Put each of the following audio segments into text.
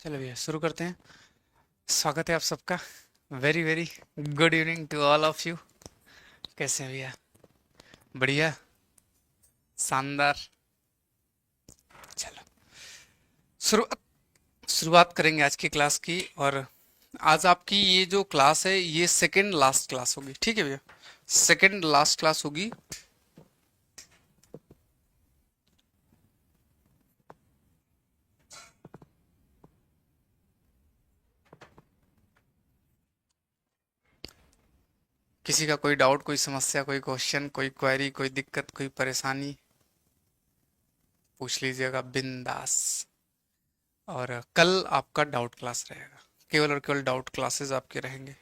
चलो भैया शुरू करते हैं। स्वागत है आप सबका। Very very good evening to all of you. कैसे हैं भैया? बढ़िया, शानदार। चलो शुरू शुरुआत करेंगे आज की क्लास की। और आज आपकी ये जो क्लास है ये सेकंड लास्ट क्लास होगी, ठीक है भैया? सेकंड लास्ट क्लास होगी। किसी का कोई डाउट, कोई समस्या, कोई क्वेश्चन, कोई क्वेरी, कोई दिक्कत, कोई परेशानी, पूछ लीजिएगा बिंदास। और कल आपका डाउट क्लास रहेगा, केवल और केवल डाउट क्लासेस आपके रहेंगे।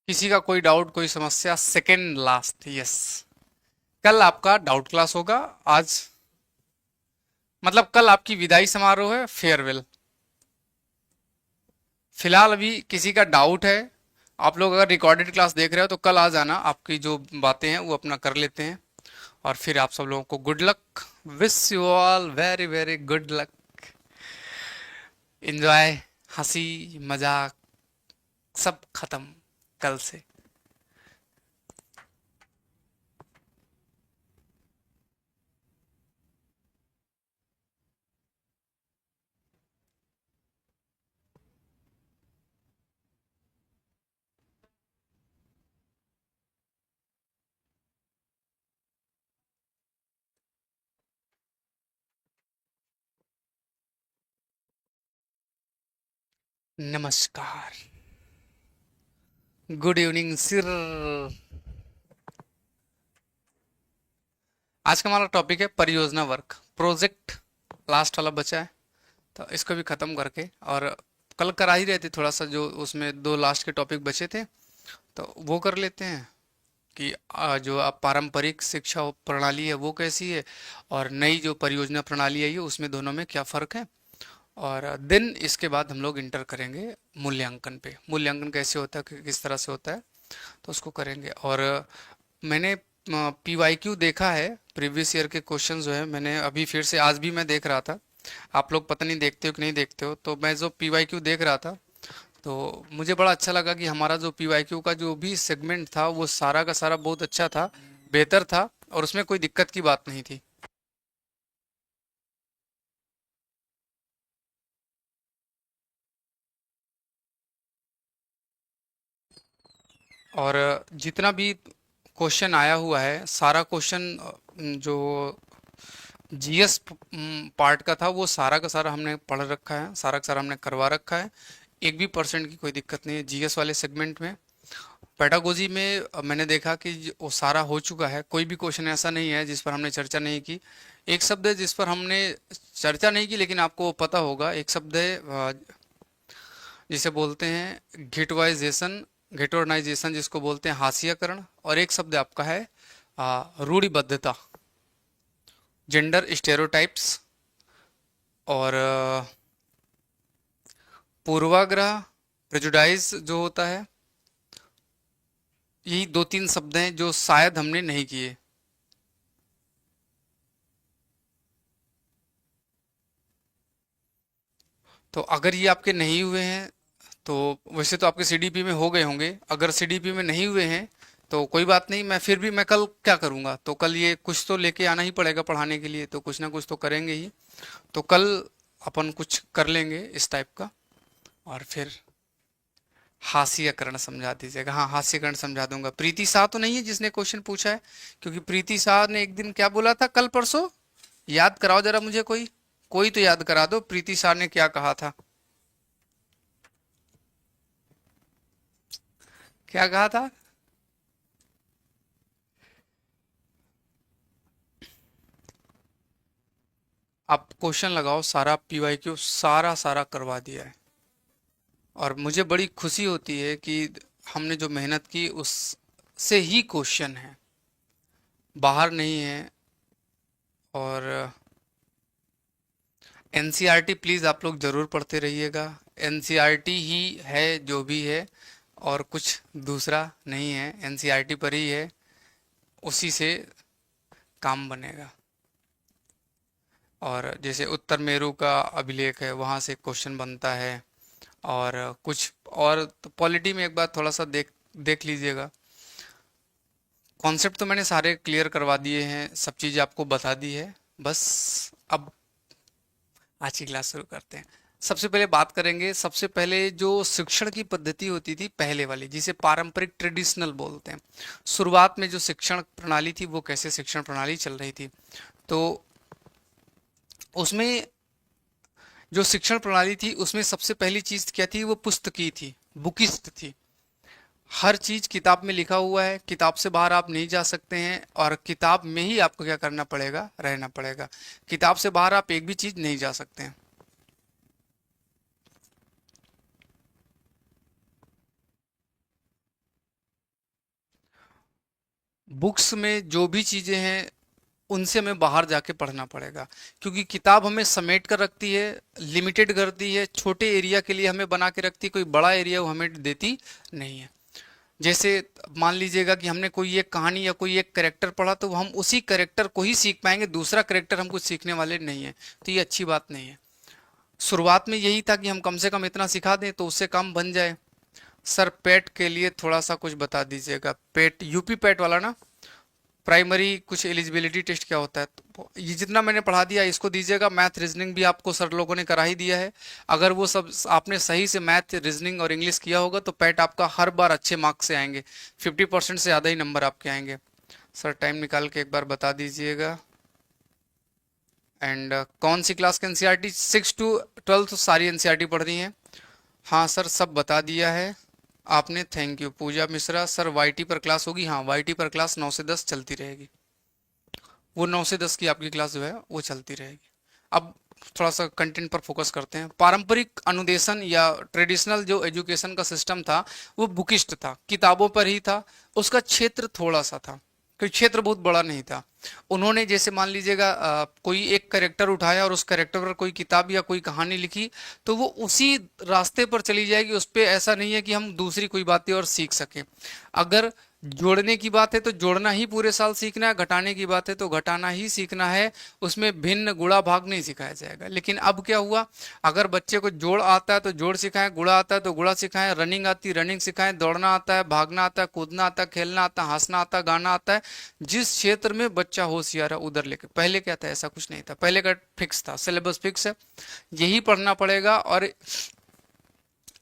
किसी का कोई डाउट, कोई समस्या? Second last, yes. कल आपका डाउट क्लास होगा। आज मतलब कल आपकी विदाई समारोह है, फेयरवेल। फिलहाल अभी किसी का डाउट है, आप लोग अगर रिकॉर्डेड क्लास देख रहे हो तो कल आ जाना, आपकी जो बातें हैं वो अपना कर लेते हैं। और फिर आप सब लोगों को good luck. Wish you all very very good luck. Enjoy, हंसी मजाक सब खत्म कल से। नमस्कार, गुड इवनिंग सिर। आज का हमारा टॉपिक है परियोजना वर्क प्रोजेक्ट। लास्ट वाला बचा है तो इसको भी ख़त्म करके, और कल करा ही रहे थे थोड़ा सा, जो उसमें दो लास्ट के टॉपिक बचे थे तो वो कर लेते हैं। कि जो आप पारंपरिक शिक्षा प्रणाली है वो कैसी है, और नई जो परियोजना प्रणाली है ये, उसमें दोनों में क्या फ़र्क है। और देन इसके बाद हम लोग इंटर करेंगे मूल्यांकन पे। मूल्यांकन कैसे होता है, किस तरह से होता है, तो उसको करेंगे। और मैंने पीवाईक्यू देखा है, प्रीवियस ईयर के क्वेश्चन जो है मैंने अभी फिर से आज भी मैं देख रहा था। आप लोग पता नहीं देखते हो कि नहीं देखते हो, तो मैं जो पीवाईक्यू देख रहा था तो मुझे बड़ा अच्छा लगा कि हमारा जो पीवाईक्यू का जो भी सेगमेंट था वो सारा का सारा बहुत अच्छा था, बेहतर था, और उसमें कोई दिक्कत की बात नहीं थी। और जितना भी क्वेश्चन आया हुआ है सारा क्वेश्चन, जो जीएस पार्ट का था वो सारा का सारा हमने पढ़ रखा है, सारा का सारा हमने करवा रखा है। एक भी परसेंट की कोई दिक्कत नहीं है जीएस वाले सेगमेंट में। पेडागोजी में मैंने देखा कि वो सारा हो चुका है, कोई भी क्वेश्चन ऐसा नहीं है जिस पर हमने चर्चा नहीं की। एक शब्द है जिस पर हमने चर्चा नहीं की लेकिन आपको पता होगा, एक शब्द है जिसे बोलते हैं घिटवाइजेशन, घिटोनाइजेशन जिसको बोलते हैं हाशियाकरण। और एक शब्द आपका है रूढ़िबद्धता, जेंडर स्टेरियोटाइप्स। और पूर्वाग्रह, प्रेजुडाइज जो होता है। यही दो तीन शब्द हैं जो शायद हमने नहीं किए। तो अगर ये आपके नहीं हुए हैं तो वैसे तो आपके सीडीपी में हो गए होंगे, अगर सीडीपी में नहीं हुए हैं तो कोई बात नहीं। मैं फिर भी मैं कल क्या करूँगा, तो कल ये कुछ तो लेके आना ही पड़ेगा पढ़ाने के लिए, तो कुछ ना कुछ तो करेंगे ही। तो कल अपन कुछ कर लेंगे इस टाइप का। और फिर हास्यकरण समझा दीजिएगा। हाँ, हास्यकरण समझा दूंगा। प्रीति शाह तो नहीं है जिसने क्वेश्चन पूछा है? क्योंकि प्रीति शाह ने एक दिन क्या बोला था कल परसों, याद कराओ जरा मुझे, कोई कोई तो याद करा दो, प्रीति शाह ने क्या कहा था? क्या कहा था? आप क्वेश्चन लगाओ, सारा पीवाईक्यू सारा सारा करवा दिया है। और मुझे बड़ी खुशी होती है कि हमने जो मेहनत की उस से ही क्वेश्चन है, बाहर नहीं है। और एनसीईआरटी प्लीज़ आप लोग ज़रूर पढ़ते रहिएगा। एनसीईआरटी ही है जो भी है, और कुछ दूसरा नहीं है, एनसीईआरटी पर ही है, उसी से काम बनेगा। और जैसे उत्तर मेरु का अभिलेख है, वहाँ से क्वेश्चन बनता है। और कुछ और तो पॉलिटी में एक बार थोड़ा सा देख देख लीजिएगा। कॉन्सेप्ट तो मैंने सारे क्लियर करवा दिए हैं, सब चीज़ आपको बता दी है। बस अब आज की क्लास शुरू करते हैं। सबसे पहले बात करेंगे, सबसे पहले जो शिक्षण की पद्धति होती थी पहले वाली, जिसे पारंपरिक ट्रेडिशनल बोलते हैं। शुरुआत में जो शिक्षण प्रणाली थी वो कैसे शिक्षण प्रणाली चल रही थी, तो उसमें जो शिक्षण प्रणाली थी उसमें सबसे पहली चीज क्या थी, वो पुस्तकी थी, बुकिस्ट थी। हर चीज किताब में लिखा हुआ है, किताब से बाहर आप नहीं जा सकते हैं, और किताब में ही आपको क्या करना पड़ेगा, रहना पड़ेगा। किताब से बाहर आप एक भी चीज नहीं जा सकते हैं। बुक्स में जो भी चीजें हैं उनसे हमें बाहर जाके पढ़ना पड़ेगा, क्योंकि किताब हमें समेट कर रखती है, लिमिटेड करती है, छोटे एरिया के लिए हमें बना के रखती है, कोई बड़ा एरिया वो हमें देती नहीं है। जैसे मान लीजिएगा कि हमने कोई एक कहानी या कोई एक करेक्टर पढ़ा, तो हम उसी करेक्टर को ही सीख पाएंगे, दूसरा करेक्टर हम कुछ सीखने वाले नहीं है। तो ये अच्छी बात नहीं है। शुरुआत में यही था कि हम कम से कम इतना सिखा दें तो उससे काम बन जाए। सर पेट के लिए थोड़ा सा कुछ बता दीजिएगा, पेट यूपी पेट वाला ना, प्राइमरी कुछ एलिजिबिलिटी टेस्ट क्या होता है, तो ये जितना मैंने पढ़ा दिया इसको दीजिएगा। मैथ रीजनिंग भी आपको सर लोगों ने करा ही दिया है। अगर वो सब आपने सही से मैथ रीजनिंग और इंग्लिश किया होगा तो पैट आपका हर बार अच्छे मार्क्स से आएंगे, 50% से ज़्यादा ही नंबर आपके आएंगे। सर टाइम निकाल के एक बार बता दीजिएगा। एंड कौन सी क्लास के एनसीईआरटी, 6 to 12 तो सारी एनसीईआरटी पढ़ दी हैं? हाँ सर सब बता दिया है आपने, thank you. Puja Mishra, sir YT पर क्लास होगी? हाँ वाईटी पर क्लास 9 से 10 चलती रहेगी, वो 9 से 10 की आपकी क्लास जो है वो चलती रहेगी। अब थोड़ा सा कंटेंट पर फोकस करते हैं। पारंपरिक अनुदेशन या ट्रेडिशनल जो एजुकेशन का सिस्टम था वो बुकिस्ट था, किताबों पर ही था। उसका क्षेत्र थोड़ा सा था, कोई क्षेत्र बहुत बड़ा नहीं था। उन्होंने जैसे मान लीजिएगा कोई एक करेक्टर उठाया और उस करेक्टर पर कोई किताब या कोई कहानी लिखी, तो वो उसी रास्ते पर चली जाएगी, उस पे ऐसा नहीं है कि हम दूसरी कोई बातें और सीख सकें। अगर जोड़ने की बात है तो जोड़ना ही पूरे साल सीखना है, घटाने की बात है तो घटाना ही सीखना है, उसमें भिन्न गुणा भाग नहीं सिखाया जाएगा। लेकिन अब क्या हुआ, अगर बच्चे को जोड़ आता है तो जोड़ सिखाएं, गुणा आता है तो गुणा सिखाएं, रनिंग आती है रनिंग सिखाएं, दौड़ना आता है, भागना आता है, कूदना आता है, खेलना आता है, हंसना आता है, गाना आता है। जिस क्षेत्र में बच्चा होशियार है उधर लेके। पहले क्या था, ऐसा कुछ नहीं था, पहले का फिक्स था, सिलेबस फिक्स है, यही पढ़ना पड़ेगा और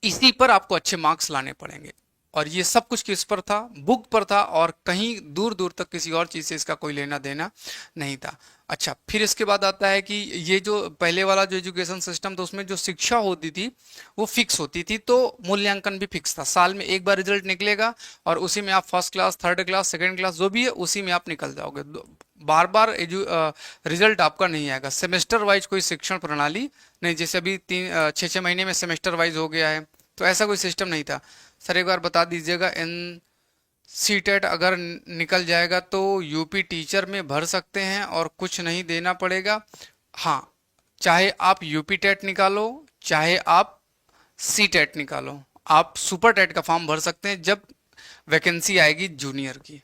इसी पर आपको अच्छे मार्क्स लाने पड़ेंगे। और ये सब कुछ किस पर था, बुक पर था, और कहीं दूर दूर तक किसी और चीज से इसका कोई लेना देना नहीं था। अच्छा, फिर इसके बाद आता है कि ये जो पहले वाला जो एजुकेशन सिस्टम था उसमें जो शिक्षा होती थी वो फिक्स होती थी, तो मूल्यांकन भी फिक्स था। साल में एक बार रिजल्ट निकलेगा और उसी में आप first class, third class, second class जो भी है उसी में आप निकल जाओगे। बार बार रिजल्ट आपका नहीं आएगा। सेमेस्टर वाइज कोई शिक्षण प्रणाली नहीं, जैसे अभी 6 6 महीने में सेमेस्टर वाइज हो गया है, तो ऐसा कोई सिस्टम नहीं था। सर एक बार बता दीजिएगा, एन सी टेट अगर निकल जाएगा तो यूपी टीचर में भर सकते हैं और कुछ नहीं देना पड़ेगा? हाँ, चाहे आप यूपी टेट निकालो चाहे आप सी टेट निकालो, आप सुपर टेट का फॉर्म भर सकते हैं जब वैकेंसी आएगी जूनियर की।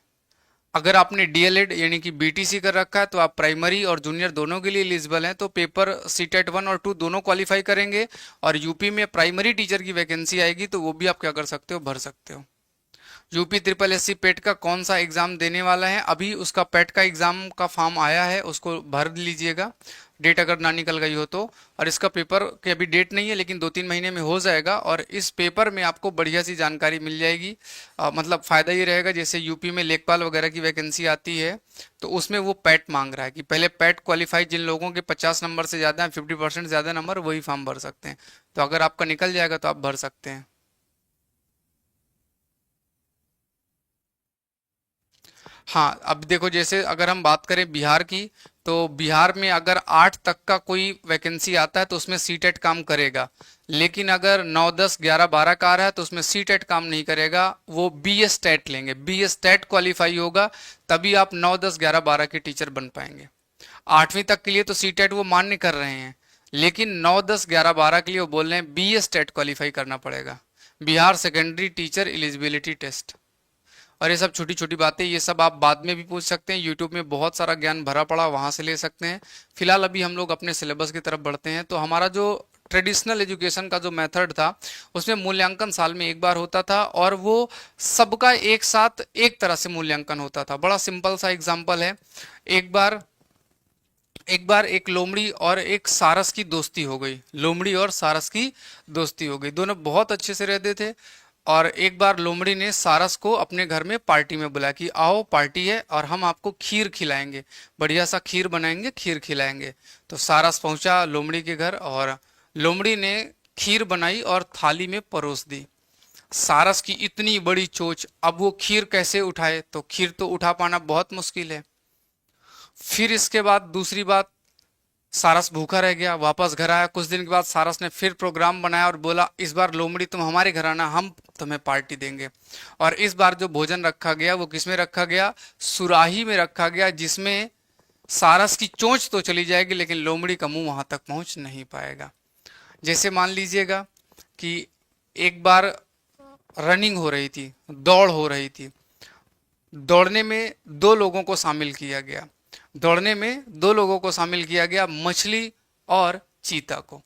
अगर आपने डीएलएड यानी कि बीटीसी कर रखा है तो आप प्राइमरी और जूनियर दोनों के लिए एलिजिबल हैं, तो पेपर सी टेट 1 और 2 दोनों क्वालिफाई करेंगे। और यूपी में प्राइमरी टीचर की वैकेंसी आएगी तो वो भी आप क्या कर सकते हो, भर सकते हो। यूपी ट्रिपल एस सी पेट का कौन सा एग्जाम देने वाला है, अभी उसका पेट का एग्जाम का फॉर्म आया है, उसको भर लीजिएगा, डेट अगर ना निकल गई हो तो। और इसका पेपर की अभी डेट नहीं है लेकिन 2 3 महीने में हो जाएगा, और इस पेपर में आपको बढ़िया सी जानकारी मिल जाएगी। मतलब फ़ायदा ये रहेगा, जैसे यूपी में लेखपाल वगैरह की वैकेंसी आती है तो उसमें वो पैट मांग रहा है कि पहले पैट क्वालिफाई जिन लोगों के 50 नंबर से ज़्यादा हैं, 50% ज़्यादा नंबर, वही फॉर्म भर सकते हैं। तो अगर आपका निकल जाएगा तो आप भर सकते हैं। हाँ, अब देखो जैसे अगर हम बात करें बिहार की, तो बिहार में अगर 8 तक का कोई वैकेंसी आता है तो उसमें सीटेट काम करेगा। लेकिन अगर 9 10 11 12 का आ रहा है तो उसमें सीटेट काम नहीं करेगा, वो बीएस टेट लेंगे। बीएस टेट क्वालिफाई होगा तभी आप 9 10 11 12 के टीचर बन पाएंगे। 8वीं तक के लिए तो सीटेट वो मान्य कर रहे हैं, लेकिन 9 10 11 12 के लिए वो बोल रहे हैं बीएस टेट क्वालिफाई करना पड़ेगा, Bihar secondary teacher eligibility test. और ये सब छोटी छोटी बातें, ये सब आप बाद में भी पूछ सकते हैं, यूट्यूब में बहुत सारा ज्ञान भरा पड़ा, वहां से ले सकते हैं। फिलहाल अभी हम लोग अपने सिलेबस की तरफ बढ़ते हैं। तो हमारा जो ट्रेडिशनल एजुकेशन का जो मेथड था, उसमें मूल्यांकन साल में एक बार होता था, और वो सबका एक साथ एक तरह से मूल्यांकन होता था। बड़ा सिंपल सा एग्जाम्पल है। एक बार एक लोमड़ी और एक सारस की दोस्ती हो गई। लोमड़ी और सारस की दोस्ती हो गई, दोनों बहुत अच्छे से रहते थे। और एक बार लोमड़ी ने सारस को अपने घर में पार्टी में बुलाया कि आओ पार्टी है और हम आपको खीर खिलाएंगे, बढ़िया सा खीर बनाएंगे, खीर खिलाएंगे। तो सारस पहुंचा लोमड़ी के घर, और लोमड़ी ने खीर बनाई और थाली में परोस दी। सारस की इतनी बड़ी चोच, अब वो खीर कैसे उठाए, तो खीर तो उठा पाना बहुत मुश्किल है। फिर इसके बाद दूसरी बात, सारस भूखा रह गया, वापस घर आया। कुछ दिन के बाद सारस ने फिर प्रोग्राम बनाया और बोला इस बार लोमड़ी तुम हमारे घर आना, हम तुम्हें पार्टी देंगे। और इस बार जो भोजन रखा गया वो किसमें रखा गया, सुराही में रखा गया, जिसमें सारस की चोंच तो चली जाएगी लेकिन लोमड़ी का मुंह वहां तक पहुंच नहीं पाएगा। जैसे मान लीजिएगा कि एक बार रनिंग हो रही थी, दौड़ हो रही थी। दौड़ने में दो लोगों को शामिल किया गया। दौड़ने में दो लोगों को शामिल किया गया, मछली और चीता को।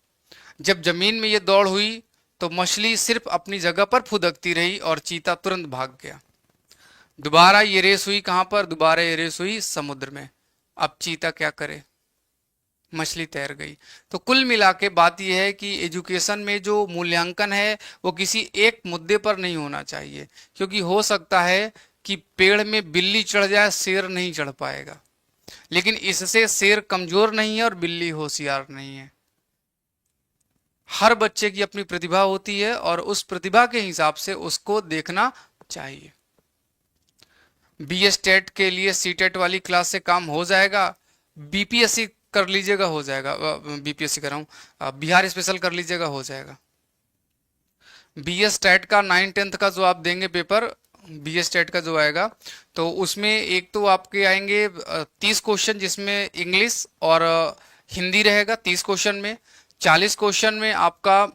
जब जमीन में ये दौड़ हुई तो मछली सिर्फ अपनी जगह पर फुदकती रही और चीता तुरंत भाग गया। दोबारा ये रेस हुई कहां पर, दोबारा ये रेस हुई समुद्र में। अब चीता क्या करे, मछली तैर गई। तो कुल मिला के बात यह है कि एजुकेशन में जो मूल्यांकन है वो किसी एक मुद्दे पर नहीं होना चाहिए, क्योंकि हो सकता है कि पेड़ में बिल्ली चढ़ जाए, शेर नहीं चढ़ पाएगा। लेकिन इससे शेर कमजोर नहीं है और बिल्ली होशियार नहीं है। हर बच्चे की अपनी प्रतिभा होती है और उस प्रतिभा के हिसाब से उसको देखना चाहिए। बीएस टेट के लिए सीटेट वाली क्लास से काम हो जाएगा। बीपीएससी कर लीजिएगा, हो जाएगा। बीपीएससी कर रहा हूँ, बिहार स्पेशल कर लीजिएगा, हो जाएगा। बीएस टेट का 9 10 का जो आप देंगे पेपर, बीएस टेट का जो आएगा, तो उसमें एक तो आपके आएंगे 30 क्वेश्चन, जिसमें इंग्लिश और हिंदी रहेगा 30 क्वेश्चन में। 40 क्वेश्चन में आपका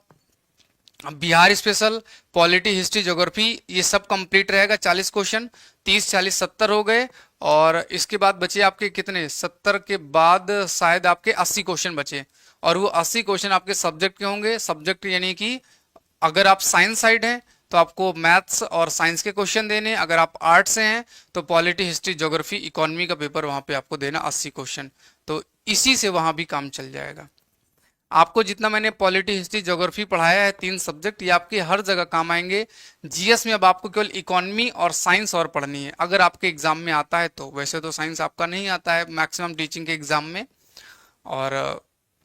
Bihar special, polity, history, geography, ये सब कंप्लीट रहेगा 40 क्वेश्चन। 30 40 70 हो गए। और इसके बाद बचे आपके कितने, 70 के बाद शायद आपके 80 क्वेश्चन बचे। और वो 80 क्वेश्चन आपके सब्जेक्ट के होंगे। सब्जेक्ट यानी कि अगर आप साइंस साइड हैं तो आपको मैथ्स और साइंस के क्वेश्चन देने, अगर आप आर्ट्स से हैं तो पॉलिटी, हिस्ट्री, ज्योग्राफी, इकोनॉमी का पेपर वहां पे आपको देना 80 क्वेश्चन। तो इसी से वहां भी काम चल जाएगा। आपको जितना मैंने पॉलिटी, हिस्ट्री, ज्योग्राफी पढ़ाया है, 3 सब्जेक्ट, ये आपके हर जगह काम आएंगे। जीएस में अब आपको केवल इकोनॉमी और साइंस और पढ़नी है, अगर आपके एग्जाम में आता है तो। वैसे तो साइंस आपका नहीं आता है मैक्सिमम टीचिंग के एग्जाम में, और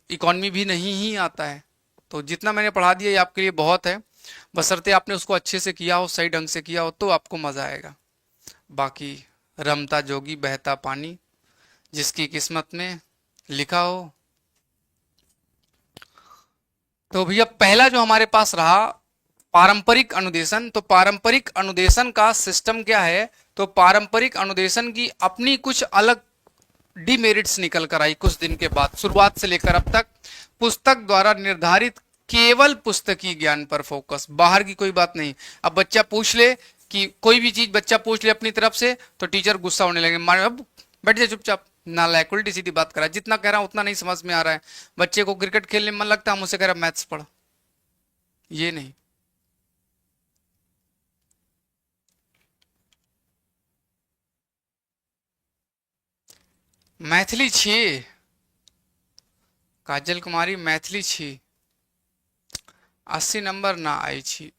इकोनॉमी भी नहीं ही आता है। तो जितना मैंने पढ़ा दिया ये आपके लिए बहुत है, बशर्ते आपने उसको अच्छे से किया हो, सही ढंग से किया हो, तो आपको मजा आएगा। बाकी रमता जोगी बहता पानी, जिसकी किस्मत में लिखा हो। तो भैया पहला जो हमारे पास रहा पारंपरिक अनुदेशन। तो पारंपरिक अनुदेशन का सिस्टम क्या है, तो पारंपरिक अनुदेशन की अपनी कुछ अलग डिमेरिट्स निकल कर आई कुछ दिन के बाद। शुरुआत से लेकर अब तक पुस्तक द्वारा निर्धारित केवल पुस्तकीय ज्ञान पर फोकस, बाहर की कोई बात नहीं। अब बच्चा पूछ ले कि कोई भी चीज बच्चा पूछ ले अपनी तरफ से, तो टीचर गुस्सा होने लगे, मारे अब बैठ जा चुपचाप, नालायक, उल्टी सीधी बात करा, जितना कह रहा हूं उतना नहीं समझ में आ रहा है। बच्चे को क्रिकेट खेलने में मन लगता है, मुझसे कह रहा मैथ्स पढ़, ये नहीं। मैथिली छी, काजल कुमारी मैथिली छी, 80 नंबर ना आई छी।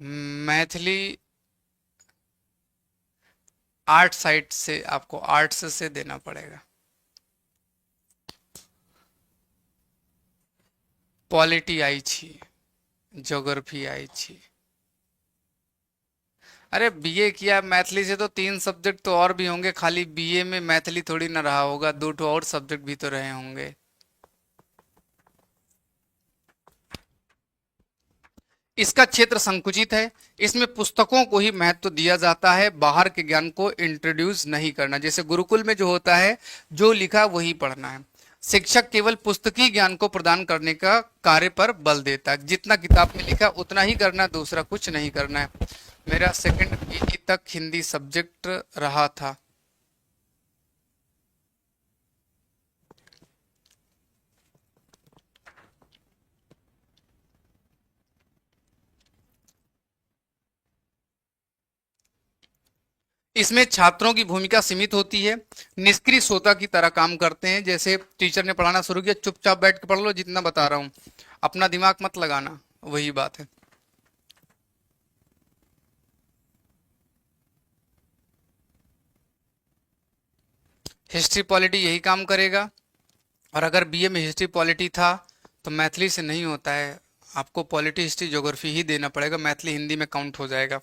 मैथिली आर्ट साइड से, आपको आर्ट्स से देना पड़ेगा। पॉलिटी आई छी, ज्योग्राफी आई छी। अरे बीए किया मैथिली से तो 3 सब्जेक्ट तो और भी होंगे, खाली बीए में मैथिली थोड़ी ना रहा होगा, 2 और सब्जेक्ट भी तो रहे होंगे। इसका क्षेत्र संकुचित है। इसमें पुस्तकों को ही महत्व दिया जाता है, बाहर के ज्ञान को इंट्रोड्यूस नहीं करना। जैसे गुरुकुल में जो होता है, जो लिखा वही पढ़ना है। शिक्षक केवल पुस्तकीय ज्ञान को प्रदान करने का कार्य पर बल देता है, जितना किताब में लिखा उतना ही करना, दूसरा कुछ नहीं करना है। मेरा सेकंड बीई तक हिंदी सब्जेक्ट रहा था। इसमें छात्रों की भूमिका सीमित होती है, निष्क्रिय श्रोता की तरह काम करते हैं। जैसे टीचर ने पढ़ाना शुरू किया, चुपचाप बैठ के पढ़ लो जितना बता रहा हूँ, अपना दिमाग मत लगाना, वही बात है। हिस्ट्री पॉलिटी यही काम करेगा। और अगर बीए में हिस्ट्री पॉलिटी था तो मैथिली से नहीं होता है, आपको पॉलिटी हिस्ट्री ज्योग्राफी ही देना पड़ेगा, मैथिली हिंदी में काउंट हो जाएगा।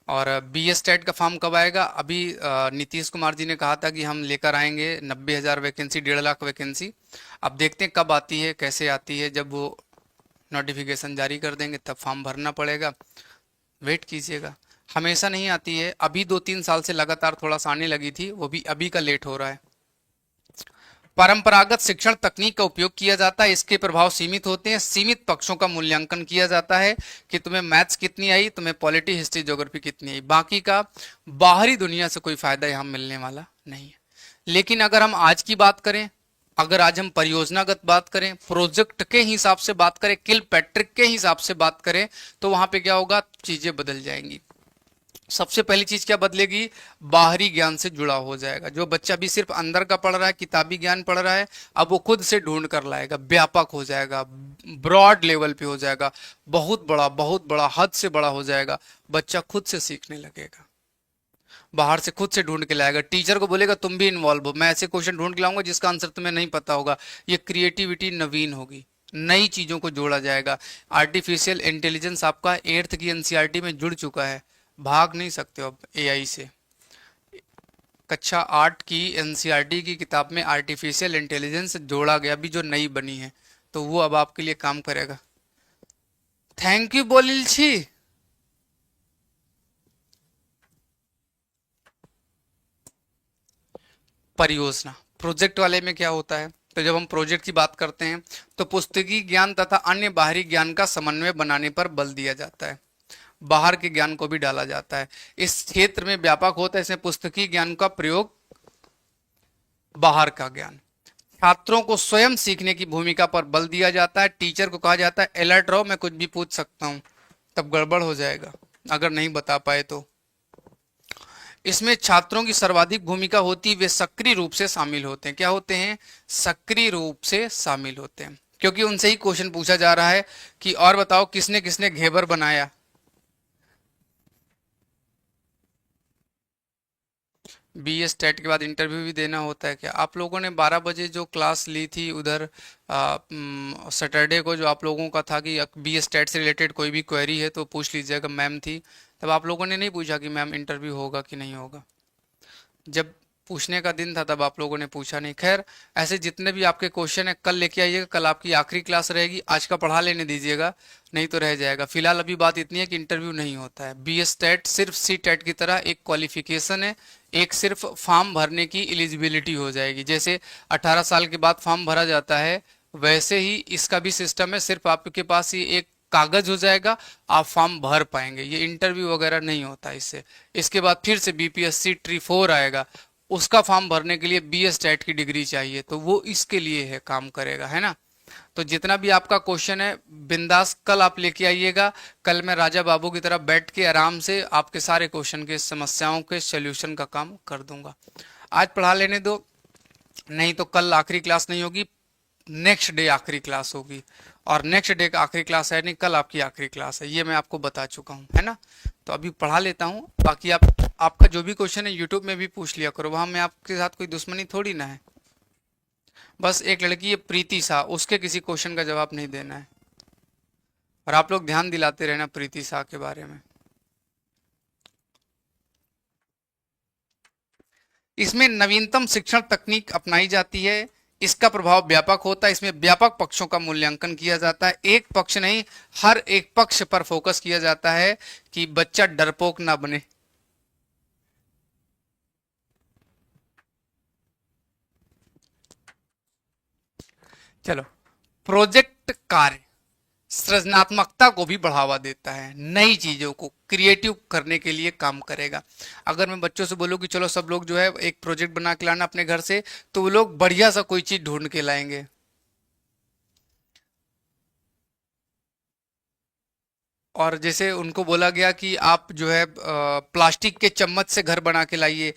और बी एस टेट का फॉर्म कब आएगा? अभी नीतीश कुमार जी ने कहा था कि हम लेकर आएंगे 90,000 वैकेंसी, 1.5 लाख वैकेंसी। अब देखते हैं कब आती है, कैसे आती है। जब वो नोटिफिकेशन जारी कर देंगे तब फॉर्म भरना पड़ेगा, वेट कीजिएगा। हमेशा नहीं आती है, अभी 2-3 साल से लगातार थोड़ा सा आने लगी थी, वो भी अभी का लेट हो रहा है। परंपरागत शिक्षण तकनीक का उपयोग किया जाता है, इसके प्रभाव सीमित होते हैं। सीमित पक्षों का मूल्यांकन किया जाता है कि तुम्हें मैथ्स कितनी आई, तुम्हें पॉलिटी हिस्ट्री ज्योग्राफी कितनी आई, बाकी का बाहरी दुनिया से कोई फायदा यहाँ मिलने वाला नहीं है। लेकिन अगर हम आज की बात करें, अगर आज हम परियोजनागत बात करें, प्रोजेक्ट के हिसाब से बात करें, किल पैट्रिक के हिसाब से बात करें, तो वहां पे क्या होगा, चीजें बदल जाएंगी। सबसे पहली चीज क्या बदलेगी? बाहरी ज्ञान से जुड़ा हो जाएगा। जो बच्चा भी सिर्फ अंदर का पढ़ रहा है, किताबी ज्ञान पढ़ रहा है, अब वो खुद से ढूंढ कर लाएगा, व्यापक हो जाएगा, ब्रॉड लेवल पे हो जाएगा, बहुत बड़ा, हद से बड़ा हो जाएगा। बच्चा खुद से सीखने लगेगा, बाहर से खुद से ढूंढ के लाएगा। टीचर को बोलेगा तुम भी इन्वॉल्व हो, मैं ऐसे क्वेश्चन ढूंढ के लाऊंगा जिसका आंसर तुम्हें नहीं पता होगा। ये क्रिएटिविटी नवीन होगी, नई चीजों को जोड़ा जाएगा। आर्टिफिशियल इंटेलिजेंस आपका 8th की एनसीईआरटी में जुड़ चुका है, भाग नहीं सकते हो अब एआई से। कक्षा 8 की एनसीईआरटी की किताब में आर्टिफिशियल इंटेलिजेंस जोड़ा गया, अभी जो नई बनी है, तो वो अब आपके लिए काम करेगा। थैंक यू बोलिल छी। परियोजना प्रोजेक्ट वाले में क्या होता है? तो जब हम प्रोजेक्ट की बात करते हैं तो पुस्तकीय ज्ञान तथा अन्य बाहरी ज्ञान का समन्वय बनाने पर बल दिया जाता है, बाहर के ज्ञान को भी डाला जाता है। इस क्षेत्र में व्यापक होता है, इसमें पुस्तकीय ज्ञान का प्रयोग, बाहर का ज्ञान। छात्रों को स्वयं सीखने की भूमिका पर बल दिया जाता है। टीचर को कहा जाता है अलर्ट रहो, मैं कुछ भी पूछ सकता हूँ, तब गड़बड़ हो जाएगा अगर नहीं बता पाए तो। इसमें छात्रों की सर्वाधिक भूमिका होती है, वे सक्रिय रूप से शामिल होते हैं। क्या होते हैं? सक्रिय रूप से शामिल होते हैं, क्योंकि उनसे ही क्वेश्चन पूछा जा रहा है कि और बताओ किसने किसने घेवर बनाया। बीएस टेट के बाद इंटरव्यू भी देना होता है क्या? आप लोगों ने 12 बजे जो क्लास ली थी उधर, सैटरडे को, जो आप लोगों का था कि बीएस टेट से रिलेटेड कोई भी क्वेरी है तो पूछ लीजिएगा, मैम थी तब। आप लोगों ने नहीं पूछा कि मैम इंटरव्यू होगा कि नहीं होगा? जब पूछने का दिन था तब आप लोगों ने पूछा नहीं। खैर, ऐसे जितने भी आपके क्वेश्चन है कल लेके आइएगा, कल आपकी आखिरी क्लास रहेगी, आज का पढ़ा लेने दीजिएगा, नहीं तो रह जाएगा। फिलहाल अभी बात इतनी है कि इंटरव्यू नहीं होता है। बीएस टेट सिर्फ सी टेट की तरह एक क्वालिफिकेशन है, एक सिर्फ फॉर्म भरने की एलिजिबिलिटी हो जाएगी। जैसे 18 साल के बाद फॉर्म भरा जाता है, वैसे ही इसका भी सिस्टम है, सिर्फ आपके पास ये एक कागज हो जाएगा, आप फॉर्म भर पाएंगे। ये इंटरव्यू वगैरह नहीं होता इससे। इसके बाद फिर से बीपीएससी ट्री 4 आएगा, उसका फॉर्म भरने के लिए बीएस टेट की डिग्री चाहिए, तो वो इसके लिए है, काम करेगा, है ना। तो जितना भी आपका क्वेश्चन है बिंदास कल आप लेके आइएगा, कल मैं राजा बाबू की तरह बैठ के आराम से आपके सारे क्वेश्चन के समस्याओं के सॉल्यूशन का काम कर दूंगा। आज पढ़ा लेने दो, नहीं तो कल आखिरी क्लास नहीं होगी, नेक्स्ट डे आखिरी क्लास होगी। और नेक्स्ट डे का आखिरी क्लास है नहीं, कल आपकी आखिरी क्लास है, ये मैं आपको बता चुका हूँ, है ना। तो अभी पढ़ा लेता हूँ, बाकी आपका जो भी क्वेश्चन है यूट्यूब में भी पूछ लिया करो, वहां में आपके साथ कोई दुश्मनी थोड़ी ना है। बस एक लड़की है प्रीति शाह, उसके किसी क्वेश्चन का जवाब नहीं देना है, और आप लोग ध्यान दिलाते रहना प्रीति शाह के बारे में। इसमें नवीनतम शिक्षण तकनीक अपनाई जाती है। इसका प्रभाव व्यापक होता है। इसमें व्यापक पक्षों का मूल्यांकन किया जाता है, एक पक्ष नहीं, हर एक पक्ष पर फोकस किया जाता है कि बच्चा डरपोक ना बने। चलो, प्रोजेक्ट कार्य सृजनात्मकता को भी बढ़ावा देता है, नई चीजों को क्रिएटिव करने के लिए काम करेगा। अगर मैं बच्चों से बोलूं कि चलो सब लोग जो है एक प्रोजेक्ट बना के लाना अपने घर से, तो वो लोग बढ़िया सा कोई चीज ढूंढ के लाएंगे। और जैसे उनको बोला गया कि आप जो है प्लास्टिक के चम्मच से घर बना के लाइए,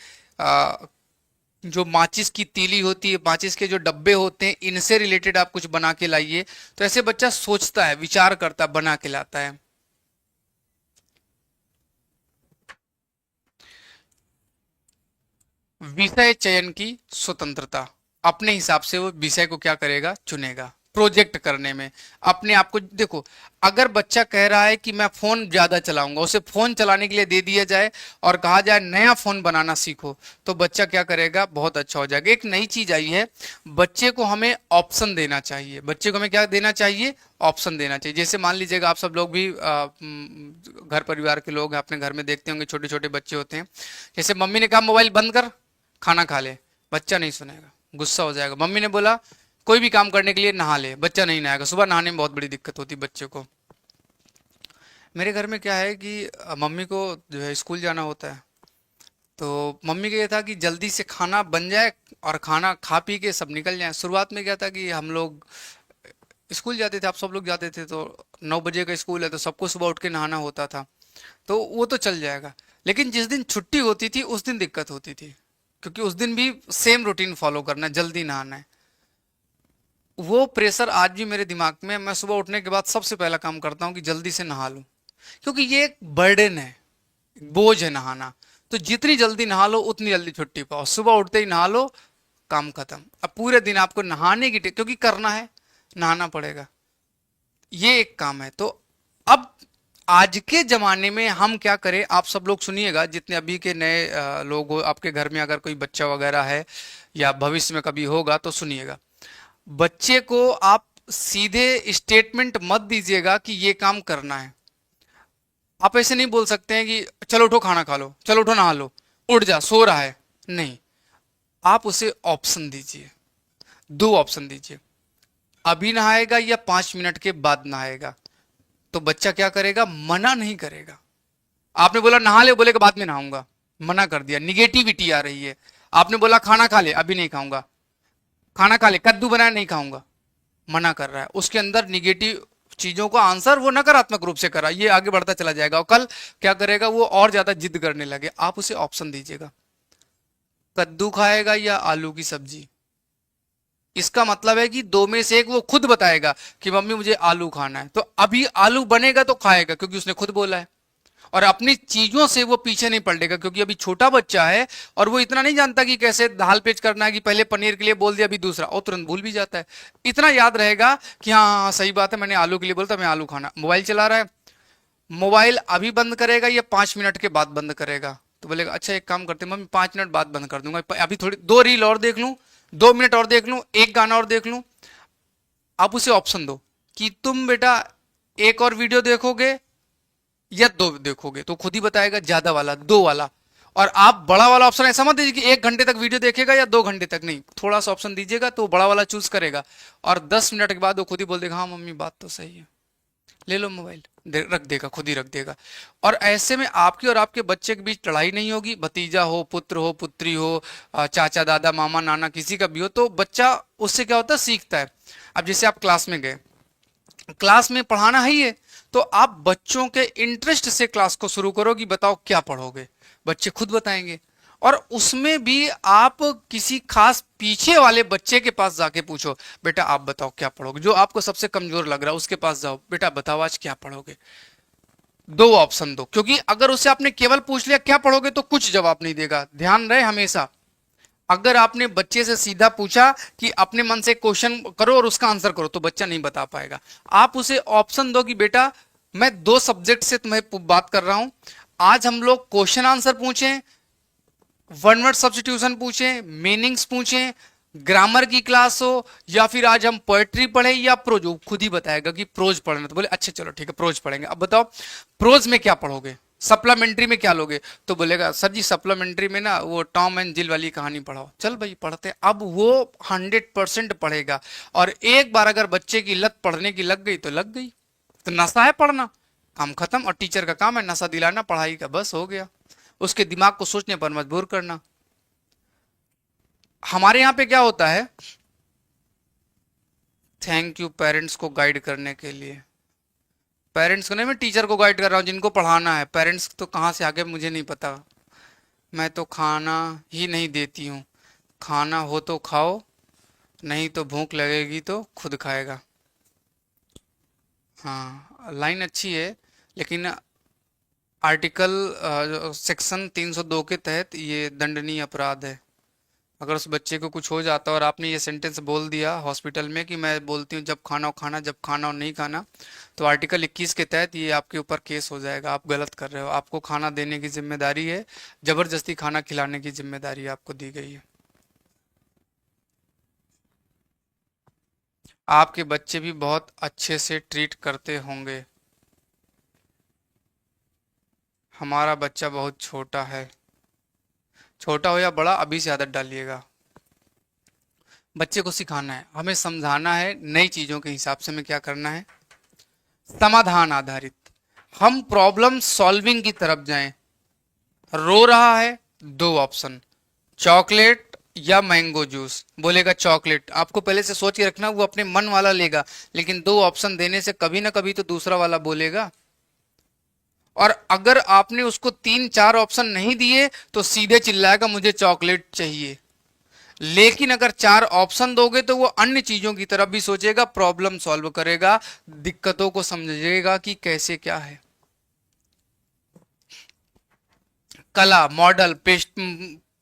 जो माचिस की तीली होती है, माचिस के जो डब्बे होते हैं, इनसे रिलेटेड आप कुछ बना के लाइए। तो ऐसे बच्चा सोचता है, विचार करता है, बना के लाता है। विषय चयन की स्वतंत्रता, अपने हिसाब से वो विषय को क्या करेगा, चुनेगा। प्रोजेक्ट करने में अपने आप को देखो, अगर बच्चा कह रहा है कि मैं फोन ज्यादा चलाऊंगा, उसे फोन चलाने के लिए दे दिया जाए और कहा जाए नया फोन बनाना सीखो, तो बच्चा क्या करेगा, बहुत अच्छा हो जाएगा। एक नई चीज आई है, बच्चे को हमें ऑप्शन देना चाहिए। बच्चे को हमें क्या देना चाहिए, ऑप्शन देना चाहिए। जैसे मान लीजिएगा आप सब लोग भी घर परिवार के लोग हैं, अपने घर में देखते होंगे छोटे छोटे बच्चे होते हैं। जैसे मम्मी ने कहा मोबाइल बंद कर, खाना खा ले, बच्चा नहीं सुनेगा, गुस्सा हो जाएगा। मम्मी ने बोला कोई भी काम करने के लिए नहा ले, बच्चा नहीं नहाएगा। सुबह नहाने में बहुत बड़ी दिक्कत होती है बच्चे को। मेरे घर में क्या है कि मम्मी को जो है स्कूल जाना होता है, तो मम्मी का ये था कि जल्दी से खाना बन जाए और खाना खा पी के सब निकल जाए। शुरुआत में क्या था कि हम लोग स्कूल जाते थे, आप सब लोग जाते थे, तो 9 बजे का स्कूल है तो सबको सुबह उठ के नहाना होता था, तो वो तो चल जाएगा। लेकिन जिस दिन छुट्टी होती थी उस दिन दिक्कत होती थी, क्योंकि उस दिन भी सेम रूटीन फॉलो करना है, जल्दी नहाना है। वो प्रेशर आज भी मेरे दिमाग में है। मैं सुबह उठने के बाद सबसे पहला काम करता हूँ कि जल्दी से नहा लूं, क्योंकि ये एक बर्डन है, बोझ है नहाना। तो जितनी जल्दी नहा लो उतनी जल्दी छुट्टी पाओ। सुबह उठते ही नहा लो, काम खत्म। अब पूरे दिन आपको नहाने की क्योंकि करना है, नहाना पड़ेगा, ये एक काम है। तो अब आज के जमाने में हम क्या करें, आप सब लोग सुनिएगा, जितने अभी के नए लोग हो, आपके घर में अगर कोई बच्चा वगैरह है या भविष्य में कभी होगा तो सुनिएगा। बच्चे को आप सीधे स्टेटमेंट मत दीजिएगा कि ये काम करना है। आप ऐसे नहीं बोल सकते हैं कि चलो उठो खाना खा लो, चलो उठो नहा लो, उठ जा सो रहा है, नहीं। आप उसे ऑप्शन दीजिए, दो ऑप्शन दीजिए, अभी नहाएगा या 5 मिनट के बाद नहाएगा। तो बच्चा क्या करेगा, मना नहीं करेगा। आपने बोला नहा ले, बोलेगा बाद में नहाऊंगा, मना कर दिया, निगेटिविटी आ रही है। आपने बोला खाना खा ले, अभी नहीं खाऊंगा, खाना खा ले, कद्दू बनाया नहीं खाऊंगा, मना कर रहा है। उसके अंदर निगेटिव चीजों का आंसर वो नकारात्मक रूप से करा, ये आगे बढ़ता चला जाएगा और कल क्या करेगा, वो और ज्यादा जिद करने लगे। आप उसे ऑप्शन दीजिएगा, कद्दू खाएगा या आलू की सब्जी। इसका मतलब है कि दो में से एक वो खुद बताएगा कि मम्मी मुझे आलू खाना है, तो अभी आलू बनेगा तो खाएगा, क्योंकि उसने खुद बोला है। और अपनी चीजों से वो पीछे नहीं पड़ेगा, क्योंकि अभी छोटा बच्चा है और वो इतना नहीं जानता कि कैसे दाल पेच करना है, कि पहले पनीर के लिए बोल दिया अभी दूसरा, और तुरंत भूल भी जाता है। इतना याद रहेगा कि हाँ हाँ सही बात है, मैंने आलू के लिए बोलता, मैं आलू खाना। मोबाइल चला रहा है, मोबाइल अभी बंद करेगा या 5 मिनट के बाद बंद करेगा, तो बोलेगा अच्छा एक काम करते हैं मम्मी, 5 मिनट बाद बंद कर दूंगा, अभी थोड़ी दो रील और देख लूं, 2 मिनट और देख लूं, एक गाना और देख लूं। आप उसे ऑप्शन दो कि तुम बेटा एक और वीडियो देखोगे या दो देखोगे, तो खुद ही बताएगा ज्यादा वाला, दो वाला। और आप बड़ा वाला ऑप्शन ऐसा मत दीजिए कि 1 घंटे तक वीडियो देखेगा या 2 घंटे तक, नहीं, थोड़ा सा ऑप्शन दीजिएगा तो बड़ा वाला चूज करेगा। और 10 मिनट के बाद वो खुद ही बोल देगा हाँ मम्मी बात तो सही है, ले लो मोबाइल, रख देगा, खुद ही रख देगा। और ऐसे में आपकी और आपके बच्चे के बीच लड़ाई नहीं होगी। भतीजा हो, पुत्र हो, पुत्री हो, चाचा दादा मामा नाना किसी का भी हो, तो बच्चा उससे क्या होता है, सीखता है। अब जैसे आप क्लास में गए, क्लास में पढ़ाना है ही है, तो आप बच्चों के इंटरेस्ट से क्लास को शुरू करो कि बताओ क्या पढ़ोगे, बच्चे खुद बताएंगे। और उसमें भी आप किसी खास पीछे वाले बच्चे के पास जाके पूछो, बेटा आप बताओ क्या पढ़ोगे, जो आपको सबसे कमजोर लग रहा है उसके पास जाओ, बेटा बताओ आज क्या पढ़ोगे। दो ऑप्शन दो, क्योंकि अगर उससे आपने केवल पूछ लिया क्या पढ़ोगे तो कुछ जवाब नहीं देगा। ध्यान रहे हमेशा, अगर आपने बच्चे से सीधा पूछा कि अपने मन से क्वेश्चन करो और उसका आंसर करो, तो बच्चा नहीं बता पाएगा। आप उसे ऑप्शन दो कि बेटा मैं 2 सब्जेक्ट से तुम्हें बात कर रहा हूं, आज हम लोग क्वेश्चन आंसर पूछें वन वर्ड सब्स्टिट्यूशन पूछें, मीनिंग्स पूछें, ग्रामर की क्लास हो, या फिर आज हम पोएट्री पढ़े या प्रोज, वो खुद ही बताएगा कि प्रोज पढ़ना, तो बोले अच्छा चलो ठीक है प्रोज पढ़ेंगे। अब बताओ प्रोज में क्या पढ़ोगे, सप्लीमेंट्री में क्या लोगे, तो बोलेगा सर जी सप्लीमेंट्री में ना वो टॉम एंड जिल वाली कहानी पढ़ाओ। चल भाई पढ़ते, अब वो 100% पढ़ेगा। और एक बार अगर बच्चे की लत पढ़ने की लग गई तो लग गई, तो नशा है पढ़ना, काम खत्म। और टीचर का काम है नशा दिलाना पढ़ाई का, बस हो गया, उसके दिमाग को सोचने पर मजबूर करना। हमारे यहाँ पे क्या होता है, थैंक यू पेरेंट्स को गाइड करने के लिए। पेरेंट्स को नहीं, मैं टीचर को गाइड कर रहा हूँ जिनको पढ़ाना है, पेरेंट्स तो कहाँ से आगे मुझे नहीं पता। मैं तो खाना ही नहीं देती हूँ, खाना हो तो खाओ, नहीं तो भूख लगेगी तो खुद खाएगा। हाँ लाइन अच्छी है, लेकिन आर्टिकल सेक्शन 302 के तहत ये दंडनीय अपराध है। अगर उस बच्चे को कुछ हो जाता और आपने ये सेंटेंस बोल दिया हॉस्पिटल में कि मैं बोलती हूँ जब खाना हो खाना, जब खाना हो नहीं खाना, तो आर्टिकल 21 के तहत ये आपके ऊपर केस हो जाएगा। आप गलत कर रहे हो, आपको खाना देने की जिम्मेदारी है, जबरदस्ती खाना खिलाने की जिम्मेदारी आपको दी गई है। आपके बच्चे भी बहुत अच्छे से ट्रीट करते होंगे। हमारा बच्चा बहुत छोटा है, छोटा हो या बड़ा अभी से आदत डालिएगा। बच्चे को सिखाना है, हमें समझाना है नई चीजों के हिसाब से हमें क्या करना है, समाधान आधारित। हम प्रॉब्लम सॉल्विंग की तरफ जाएं। रो रहा है, दो ऑप्शन, चॉकलेट या मैंगो जूस, बोलेगा चॉकलेट। आपको पहले से सोच के रखना, वो अपने मन वाला लेगा, लेकिन दो ऑप्शन देने से कभी ना कभी तो दूसरा वाला बोलेगा। और अगर आपने उसको 3-4 ऑप्शन नहीं दिए तो सीधे चिल्लाएगा मुझे चॉकलेट चाहिए। लेकिन अगर 4 ऑप्शन दोगे तो वो अन्य चीजों की तरफ भी सोचेगा, प्रॉब्लम सॉल्व करेगा, दिक्कतों को समझेगा कि कैसे क्या है। कला, मॉडल,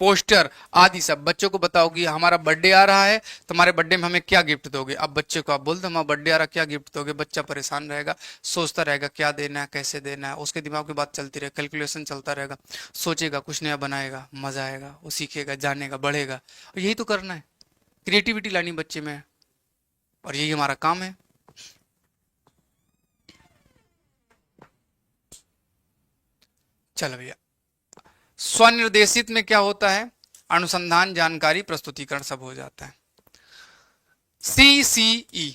पोस्टर आदि सब बच्चों को बताओगी। हमारा बर्थडे आ रहा है, तुम्हारे बर्थडे में हमें क्या गिफ्ट दोगे। अब बच्चे को आप बोल दो हमारा बर्थडे आ रहा, क्या गिफ्ट दोगे, बच्चा परेशान रहेगा, सोचता रहेगा क्या देना है कैसे देना है, उसके दिमाग की बात चलती रहे, कैलकुलेशन चलता रहेगा, सोचेगा कुछ नया बनाएगा, मजा आएगा, वो सीखेगा, जानेगा, बढ़ेगा। और यही तो करना है, क्रिएटिविटी लानी बच्चे में, और यही हमारा काम है। चलो भैया, स्वनिर्देशित में क्या होता है, अनुसंधान, जानकारी, प्रस्तुतिकरण सब हो जाता है। CCE,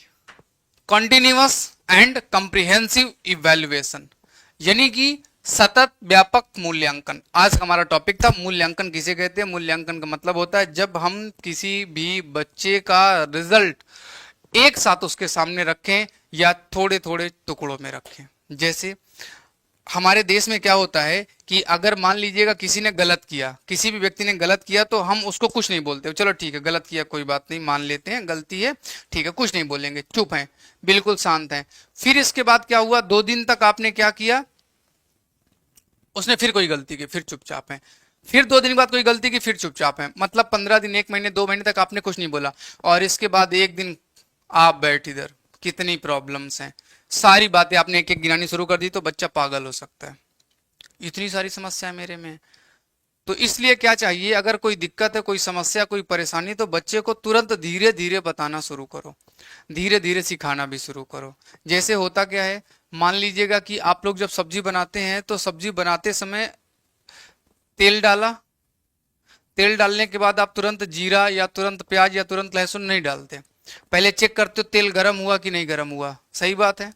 continuous and comprehensive evaluation, यानी कि सतत व्यापक मूल्यांकन। आज का हमारा टॉपिक था मूल्यांकन किसे कहते हैं। मूल्यांकन का मतलब होता है जब हम किसी भी बच्चे का रिजल्ट एक साथ उसके सामने रखें या थोड़े थोड़े टुकड़ों में रखें। जैसे हमारे देश में क्या होता है कि अगर मान लीजिएगा किसी ने गलत किया, किसी भी व्यक्ति ने गलत किया, तो हम उसको कुछ नहीं बोलते, चलो ठीक है गलत किया कोई बात नहीं, मान लेते हैं गलती है, ठीक है कुछ नहीं बोलेंगे, चुप हैं, बिल्कुल शांत हैं। फिर इसके बाद क्या हुआ, 2 दिन तक आपने क्या किया, उसने फिर कोई गलती की, फिर चुपचाप है। फिर 2 दिन बाद कोई गलती की, फिर चुपचाप है। मतलब 15 दिन, 1 महीने, 2 महीने तक आपने कुछ नहीं बोला, और इसके बाद एक दिन आप बैठ इधर, कितनी प्रॉब्लम्स हैं, सारी बातें आपने एक एक गिनानी शुरू कर दी, तो बच्चा पागल हो सकता है, इतनी सारी समस्या है मेरे में। तो इसलिए क्या चाहिए, अगर कोई दिक्कत है, कोई समस्या, कोई परेशानी, तो बच्चे को तुरंत धीरे धीरे बताना शुरू करो, धीरे धीरे सिखाना भी शुरू करो। जैसे होता क्या है, मान लीजिएगा कि आप लोग जब सब्जी बनाते हैं तो सब्जी बनाते समय तेल डाला, तेल डालने के बाद आप तुरंत जीरा या तुरंत प्याज या तुरंत लहसुन नहीं डालते, पहले चेक करते हो तेल गर्म हुआ कि नहीं गर्म हुआ। सही बात है,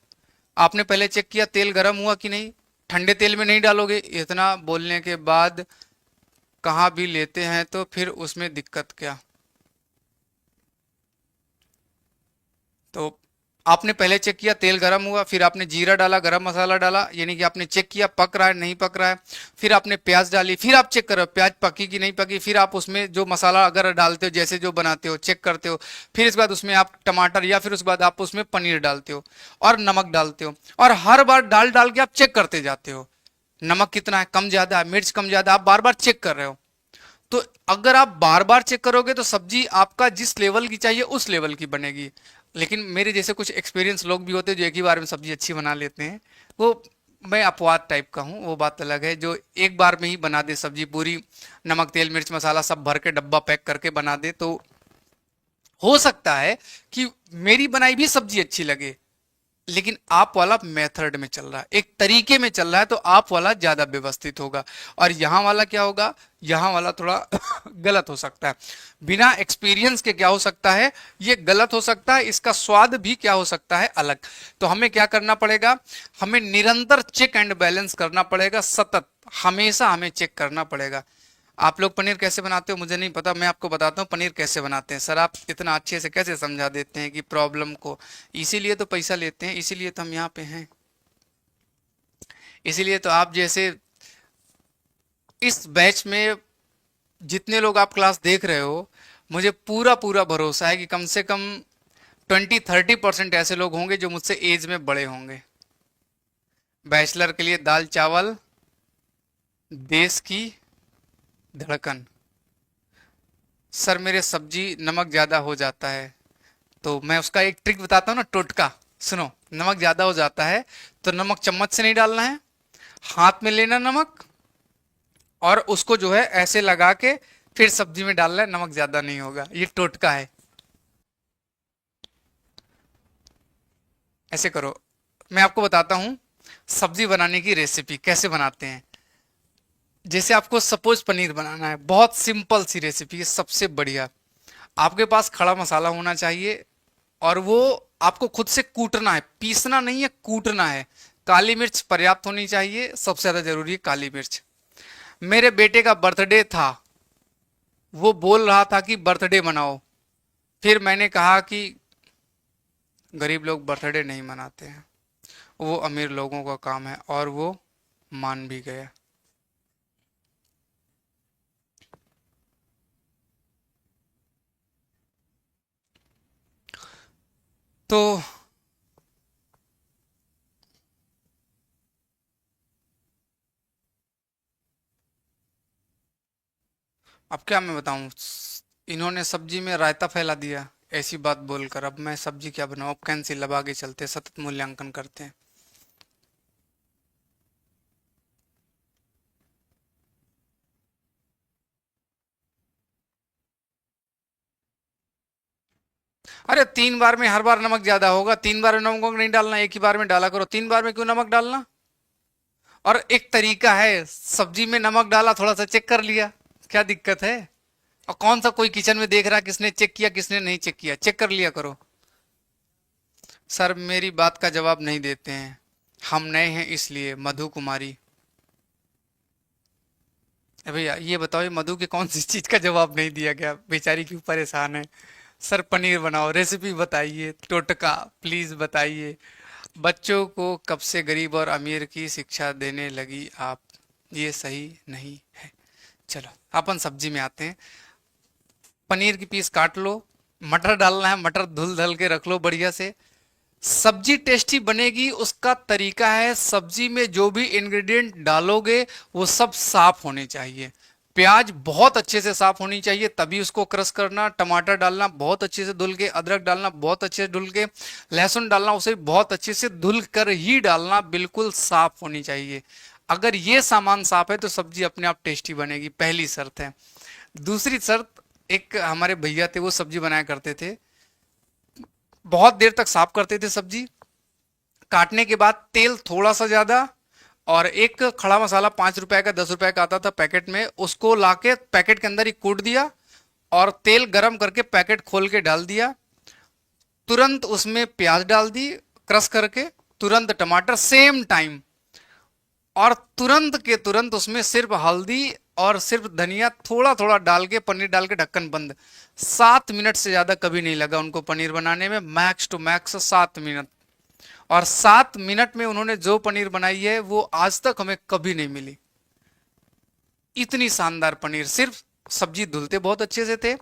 आपने पहले चेक किया तेल गर्म हुआ कि नहीं, ठंडे तेल में नहीं डालोगे। इतना बोलने के बाद कहाँ भी लेते हैं तो फिर उसमें दिक्कत क्या। तो आपने पहले चेक किया तेल गरम हुआ, फिर आपने जीरा डाला, गरम मसाला डाला, यानी कि आपने चेक किया पक रहा है नहीं पक रहा है। फिर आपने प्याज डाली, फिर आप चेक करो प्याज पकी कि नहीं पकी। फिर आप उसमें जो मसाला अगर डालते हो, जैसे जो बनाते हो, चेक करते हो। फिर इसके बाद उसमें आप टमाटर, या फिर उसके बाद आप उसमें पनीर डालते हो और नमक डालते हो, और हर बार डाल डाल के आप चेक करते जाते हो, नमक कितना है, कम ज्यादा है, मिर्च कम ज्यादा, आप बार बार चेक कर रहे हो। तो अगर आप बार बार चेक करोगे तो सब्जी आपका जिस लेवल की चाहिए उस लेवल की बनेगी। लेकिन मेरे जैसे कुछ एक्सपीरियंस लोग भी होते हैं जो एक ही बार में सब्जी अच्छी बना लेते हैं, वो मैं अपवाद टाइप का हूँ, वो बात अलग है। जो एक बार में ही बना दे सब्जी पूरी, नमक तेल मिर्च मसाला सब भर के डब्बा पैक करके बना दे, तो हो सकता है कि मेरी बनाई भी सब्जी अच्छी लगे, लेकिन आप वाला मेथड में चल रहा है, एक तरीके में चल रहा है, तो आप वाला ज्यादा व्यवस्थित होगा। और यहाँ वाला क्या होगा, यहाँ वाला थोड़ा गलत हो सकता है। बिना एक्सपीरियंस के क्या हो सकता है, ये गलत हो सकता है, इसका स्वाद भी क्या हो सकता है, अलग। तो हमें क्या करना पड़ेगा, हमें निरंतर चेक एंड बैलेंस करना पड़ेगा, सतत हमेशा हमें चेक करना पड़ेगा। आप लोग पनीर कैसे बनाते हो मुझे नहीं पता, मैं आपको बताता हूँ पनीर कैसे बनाते हैं। सर आप इतना अच्छे से कैसे समझा देते हैं कि प्रॉब्लम को, इसीलिए तो पैसा लेते हैं, इसीलिए तो हम यहाँ पे हैं, इसीलिए तो आप जैसे इस बैच में जितने लोग आप क्लास देख रहे हो, मुझे पूरा पूरा भरोसा है कि कम से कम 20-30% ऐसे लोग होंगे जो मुझसे एज में बड़े होंगे। बैचलर के लिए दाल चावल, देश की धड़कन। सर मेरे सब्जी नमक ज़्यादा हो जाता है, तो मैं उसका एक ट्रिक बताता हूँ ना, टोटका सुनो। नमक ज़्यादा हो जाता है तो नमक चम्मच से नहीं डालना है, हाथ में लेना नमक, और उसको जो है ऐसे लगा के फिर सब्जी में डालना है, नमक ज़्यादा नहीं होगा। ये टोटका है, ऐसे करो। मैं आपको बताता हूँ सब्जी बनाने की रेसिपी कैसे बनाते हैं। जैसे आपको सपोज पनीर बनाना है, बहुत सिंपल सी रेसिपी है, सबसे बढ़िया। आपके पास खड़ा मसाला होना चाहिए, और वो आपको खुद से कूटना है, पीसना नहीं है, कूटना है। काली मिर्च पर्याप्त होनी चाहिए, सबसे ज्यादा जरूरी है काली मिर्च। मेरे बेटे का बर्थडे था, वो बोल रहा था कि बर्थडे मनाओ, फिर मैंने कहा कि गरीब लोग बर्थडे नहीं मनाते हैं, वो अमीर लोगों का काम है, और वो मान भी गया। तो अब क्या मैं बताऊं, इन्होंने सब्जी में रायता फैला दिया ऐसी बात बोलकर। अब मैं सब्जी क्या बनाऊं, अब कैंसिल, अब आगे चलते, सतत मूल्यांकन करते हैं। अरे 3 बार में हर बार नमक ज्यादा होगा, 3 बार में नमक नहीं डालना, एक ही बार में डाला करो। 3 बार में क्यों नमक डालना। और एक तरीका है, सब्जी में नमक डाला, थोड़ा सा चेक कर लिया, क्या दिक्कत है। और कौन सा कोई किचन में देख रहा किसने चेक किया किसने नहीं चेक किया, चेक कर लिया करो। सर मेरी बात का जवाब नहीं देते हैं, हम नए हैं इसलिए। मधु कुमारी, भैया ये बताओ, ये मधु के कौन सी चीज का जवाब नहीं दिया गया, बेचारी क्यों परेशान है। सर पनीर बनाओ, रेसिपी बताइए, टोटका प्लीज बताइए। बच्चों को कब से गरीब और अमीर की शिक्षा देने लगी आप, ये सही नहीं है। चलो अपन सब्जी में आते हैं। पनीर की पीस काट लो, मटर डालना है, मटर धुल धुल के रख लो बढ़िया से। सब्जी टेस्टी बनेगी उसका तरीका है, सब्जी में जो भी इंग्रेडिएंट डालोगे वो सब साफ होने चाहिए। प्याज बहुत अच्छे से साफ होनी चाहिए, तभी उसको क्रश करना। टमाटर डालना बहुत अच्छे से धुल के, अदरक डालना बहुत अच्छे से धुल के, लहसुन डालना उसे बहुत अच्छे से धुल कर ही डालना, बिल्कुल साफ होनी चाहिए। अगर ये सामान साफ है तो सब्जी अपने आप टेस्टी बनेगी, पहली शर्त है। दूसरी शर्त, एक हमारे भैया थे वो सब्जी बनाया करते थे, बहुत देर तक साफ करते थे सब्जी, काटने के बाद तेल थोड़ा सा ज्यादा, और एक खड़ा मसाला 5 रुपए का 10 रुपए का आता था पैकेट में, उसको लाके पैकेट के अंदर ही कूट दिया, और तेल गरम करके पैकेट खोल के डाल दिया। तुरंत उसमें प्याज डाल दी क्रश करके, तुरंत टमाटर सेम टाइम, और तुरंत के तुरंत उसमें सिर्फ हल्दी और सिर्फ धनिया थोड़ा थोड़ा डाल के, पनीर डाल के ढक्कन बंद। 7 मिनट से ज्यादा कभी नहीं लगा उनको पनीर बनाने में, मैक्स टू मैक्स 7 मिनट। और 7 मिनट में उन्होंने जो पनीर बनाई है वो आज तक हमें कभी नहीं मिली। इतनी शानदार पनीर, सिर्फ सब्जी धुलते बहुत अच्छे से थे,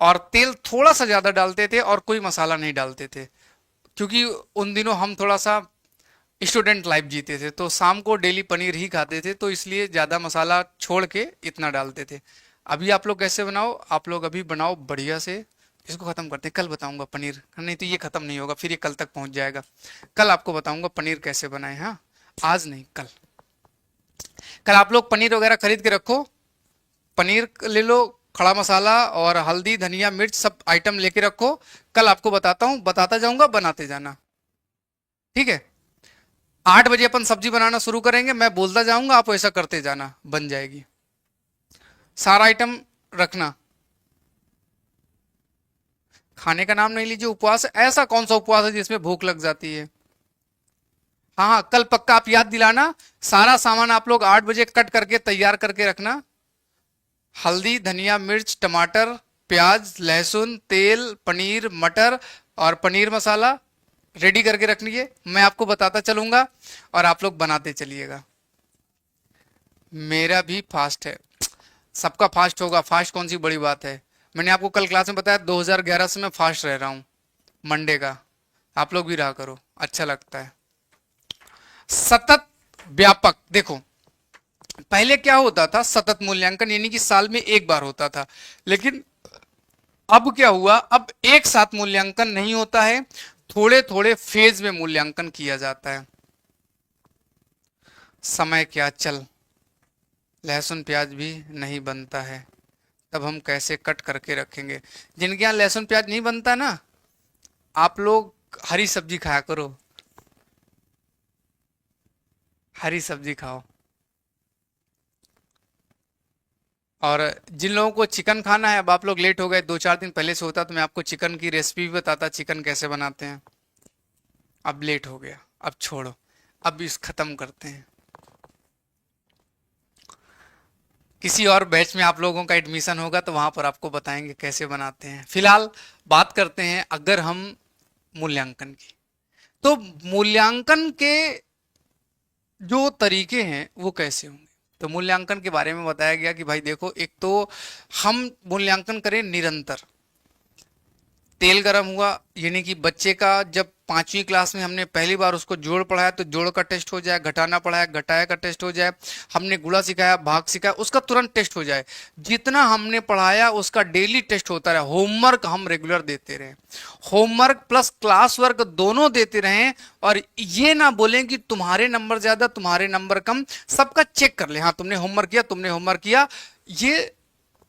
और तेल थोड़ा सा ज्यादा डालते थे, और कोई मसाला नहीं डालते थे, क्योंकि उन दिनों हम थोड़ा सा स्टूडेंट लाइफ जीते थे, तो शाम को डेली पनीर ही खाते थे, तो इसलिए ज्यादा मसाला छोड़ के इतना डालते थे। अभी आप लोग कैसे बनाओ, आप लोग अभी बनाओ बढ़िया से। इसको खत्म करते हैं, कल बताऊंगा पनीर, नहीं तो ये खत्म नहीं होगा, फिर ये कल तक पहुंच जाएगा। कल आपको बताऊंगा पनीर कैसे बनाए। हाँ, आज नहीं, कल। कल आप लोग पनीर वगैरह खरीद के रखो, पनीर ले लो, खड़ा मसाला और हल्दी धनिया मिर्च सब आइटम लेके रखो। कल आपको बताता हूँ, बताता जाऊंगा, बनाते जाना, ठीक है। 8 बजे अपन सब्जी बनाना शुरू करेंगे, मैं बोलता जाऊंगा, आप ऐसा करते जाना, बन जाएगी। सारा आइटम रखना। खाने का नाम नहीं लीजिए, उपवास है। ऐसा कौन सा उपवास है जिसमें भूख लग जाती है? हाँ हाँ, कल पक्का आप याद दिलाना। सारा सामान आप लोग 8 बजे कट करके तैयार करके रखना। हल्दी धनिया मिर्च टमाटर प्याज लहसुन तेल पनीर मटर और पनीर मसाला रेडी करके रख लीजिए। मैं आपको बताता चलूंगा और आप लोग बनाते चलिएगा। मेरा भी फास्ट है, सबका फास्ट होगा, फास्ट कौन सी बड़ी बात है। मैंने आपको कल क्लास में बताया 2011 से मैं फास्ट रह रहा हूँ, मंडे का। आप लोग भी रहा करो, अच्छा लगता है। सतत व्यापक, देखो पहले क्या होता था, सतत मूल्यांकन यानी कि साल में एक बार होता था, लेकिन अब क्या हुआ, अब एक साथ मूल्यांकन नहीं होता है, थोड़े थोड़े फेज में मूल्यांकन किया जाता है। समय क्या चल, लहसुन प्याज भी नहीं बनता है, तब हम कैसे कट करके रखेंगे। जिनके यहाँ लहसुन प्याज नहीं बनता ना, आप लोग हरी सब्जी खाया करो, हरी सब्जी खाओ। और जिन लोगों को चिकन खाना है, अब आप लोग लेट हो गए, 2-4 दिन पहले से होता तो मैं आपको चिकन की रेसिपी भी बताता, चिकन कैसे बनाते हैं। अब लेट हो गया, अब छोड़ो, अब इस खत्म करते हैं। किसी और बैच में आप लोगों का एडमिशन होगा तो वहां पर आपको बताएंगे कैसे बनाते हैं। फिलहाल बात करते हैं अगर हम मूल्यांकन की, तो मूल्यांकन के जो तरीके हैं वो कैसे होंगे। तो मूल्यांकन के बारे में बताया गया कि भाई देखो, एक तो हम मूल्यांकन करें निरंतर। तेल गरम हुआ यानी कि बच्चे का जब 5वीं क्लास में हमने पहली बार उसको जोड़ पढ़ाया तो जोड़ का टेस्ट हो जाए, घटाना पढ़ाया घटाया का टेस्ट हो जाए, हमने गुणा सिखाया भाग सिखाया उसका तुरंत टेस्ट हो जाए। जितना हमने पढ़ाया उसका डेली टेस्ट होता रहे, होमवर्क हम रेगुलर देते रहे, होमवर्क प्लस क्लास वर्क दोनों देते रहें। और ये ना बोलें कि तुम्हारे नंबर ज्यादा तुम्हारे नंबर कम, सबका चेक कर ले, हाँ तुमने होमवर्क किया तुमने होमवर्क किया। ये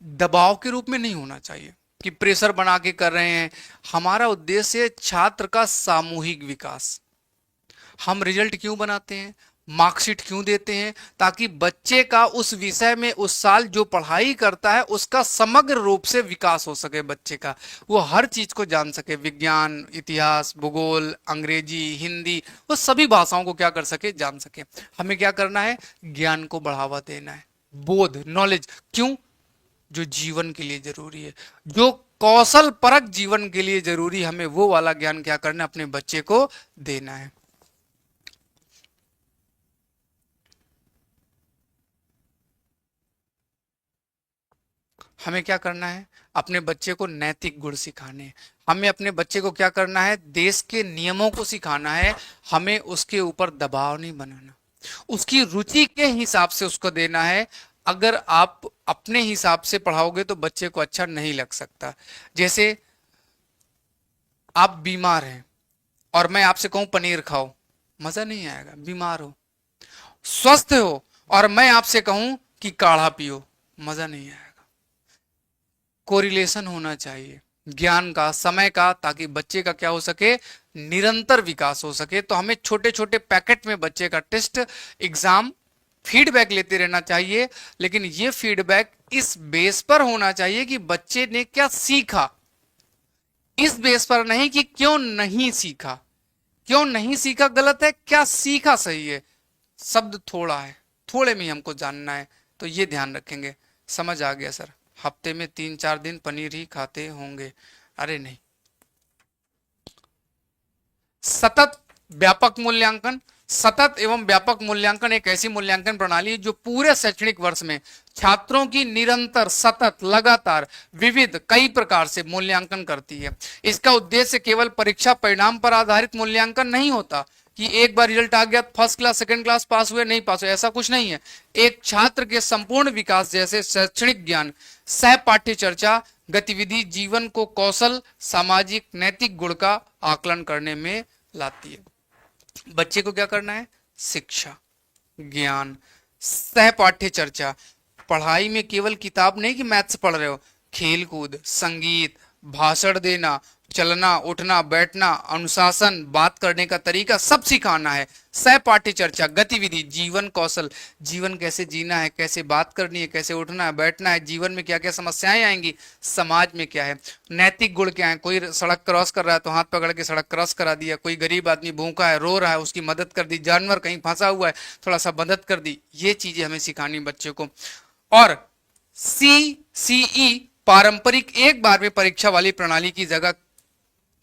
दबाव के रूप में नहीं होना चाहिए कि प्रेशर बना के कर रहे हैं। हमारा उद्देश्य है छात्र का सामूहिक विकास। हम रिजल्ट क्यों बनाते हैं, मार्कशीट क्यों देते हैं, ताकि बच्चे का उस विषय में उस साल जो पढ़ाई करता है उसका समग्र रूप से विकास हो सके, बच्चे का वो हर चीज को जान सके, विज्ञान इतिहास भूगोल अंग्रेजी हिंदी, वो सभी भाषाओं को क्या कर सके, जान सके। हमें क्या करना है, ज्ञान को बढ़ावा देना है, बोध नॉलेज। क्यों, जो जीवन के लिए जरूरी है, जो कौशल परक जीवन के लिए जरूरी, हमें वो वाला ज्ञान क्या करना है, अपने बच्चे को देना है। हमें क्या करना है, अपने बच्चे को नैतिक गुण सिखाने हैं। हमें अपने बच्चे को क्या करना है, देश के नियमों को सिखाना है। हमें उसके ऊपर दबाव नहीं बनाना, उसकी रुचि के हिसाब से उसको देना है। अगर आप अपने हिसाब से पढ़ाओगे तो बच्चे को अच्छा नहीं लग सकता। जैसे आप बीमार हैं और मैं आपसे कहूं पनीर खाओ, मजा नहीं आएगा, बीमार हो। स्वस्थ हो और मैं आपसे कहूं कि काढ़ा पियो, मजा नहीं आएगा। कोरिलेशन होना चाहिए ज्ञान का समय का, ताकि बच्चे का क्या हो सके, निरंतर विकास हो सके। तो हमें छोटे छोटे पैकेट में बच्चे का टेस्ट एग्जाम फीडबैक लेते रहना चाहिए, लेकिन ये फीडबैक इस बेस पर होना चाहिए कि बच्चे ने क्या सीखा, इस बेस पर नहीं कि क्यों नहीं सीखा। क्यों नहीं सीखा गलत है, क्या सीखा सही है। शब्द थोड़ा है, थोड़े में ही हमको जानना है, तो ये ध्यान रखेंगे। समझ आ गया सर, हफ्ते में 3-4 दिन पनीर ही खाते होंगे, अरे नहीं। सतत व्यापक मूल्यांकन, सतत एवं व्यापक मूल्यांकन एक ऐसी मूल्यांकन प्रणाली है जो पूरे शैक्षणिक वर्ष में छात्रों की निरंतर सतत लगातार विविध कई प्रकार से मूल्यांकन करती है। इसका उद्देश्य केवल परीक्षा परिणाम पर आधारित मूल्यांकन नहीं होता कि एक बार रिजल्ट आ गया, first class second class pass हुए नहीं पास हुए, ऐसा कुछ नहीं है। एक छात्र के संपूर्ण विकास जैसे शैक्षणिक ज्ञान सह पाठ्य चर्चा गतिविधि जीवन को कौशल सामाजिक नैतिक गुण का आकलन करने में लाती है। बच्चे को क्या करना है, शिक्षा, ज्ञान, सहपाठ्य चर्चा। पढ़ाई में केवल किताब नहीं कि मैथ्स पढ़ रहे हो, खेल कूद, संगीत, भाषण देना, चलना उठना बैठना, अनुशासन, बात करने का तरीका, सब सिखाना है। सहपाठ्य चर्चा, गतिविधि, जीवन कौशल, जीवन कैसे जीना है, कैसे बात करनी है, कैसे उठना है बैठना है, जीवन में क्या क्या समस्याएं आएंगी, समाज में क्या है, नैतिक गुण क्या है। कोई सड़क क्रॉस कर रहा है तो हाथ पकड़ के सड़क क्रॉस करा दिया, कोई गरीब आदमी भूखा है रो रहा है उसकी मदद कर दी, जानवर कहीं फंसा हुआ है थोड़ा सा मदद कर दी। ये चीजें हमें सिखानी बच्चे को। और सीसीई पारंपरिक एक बार में परीक्षा वाली प्रणाली की जगह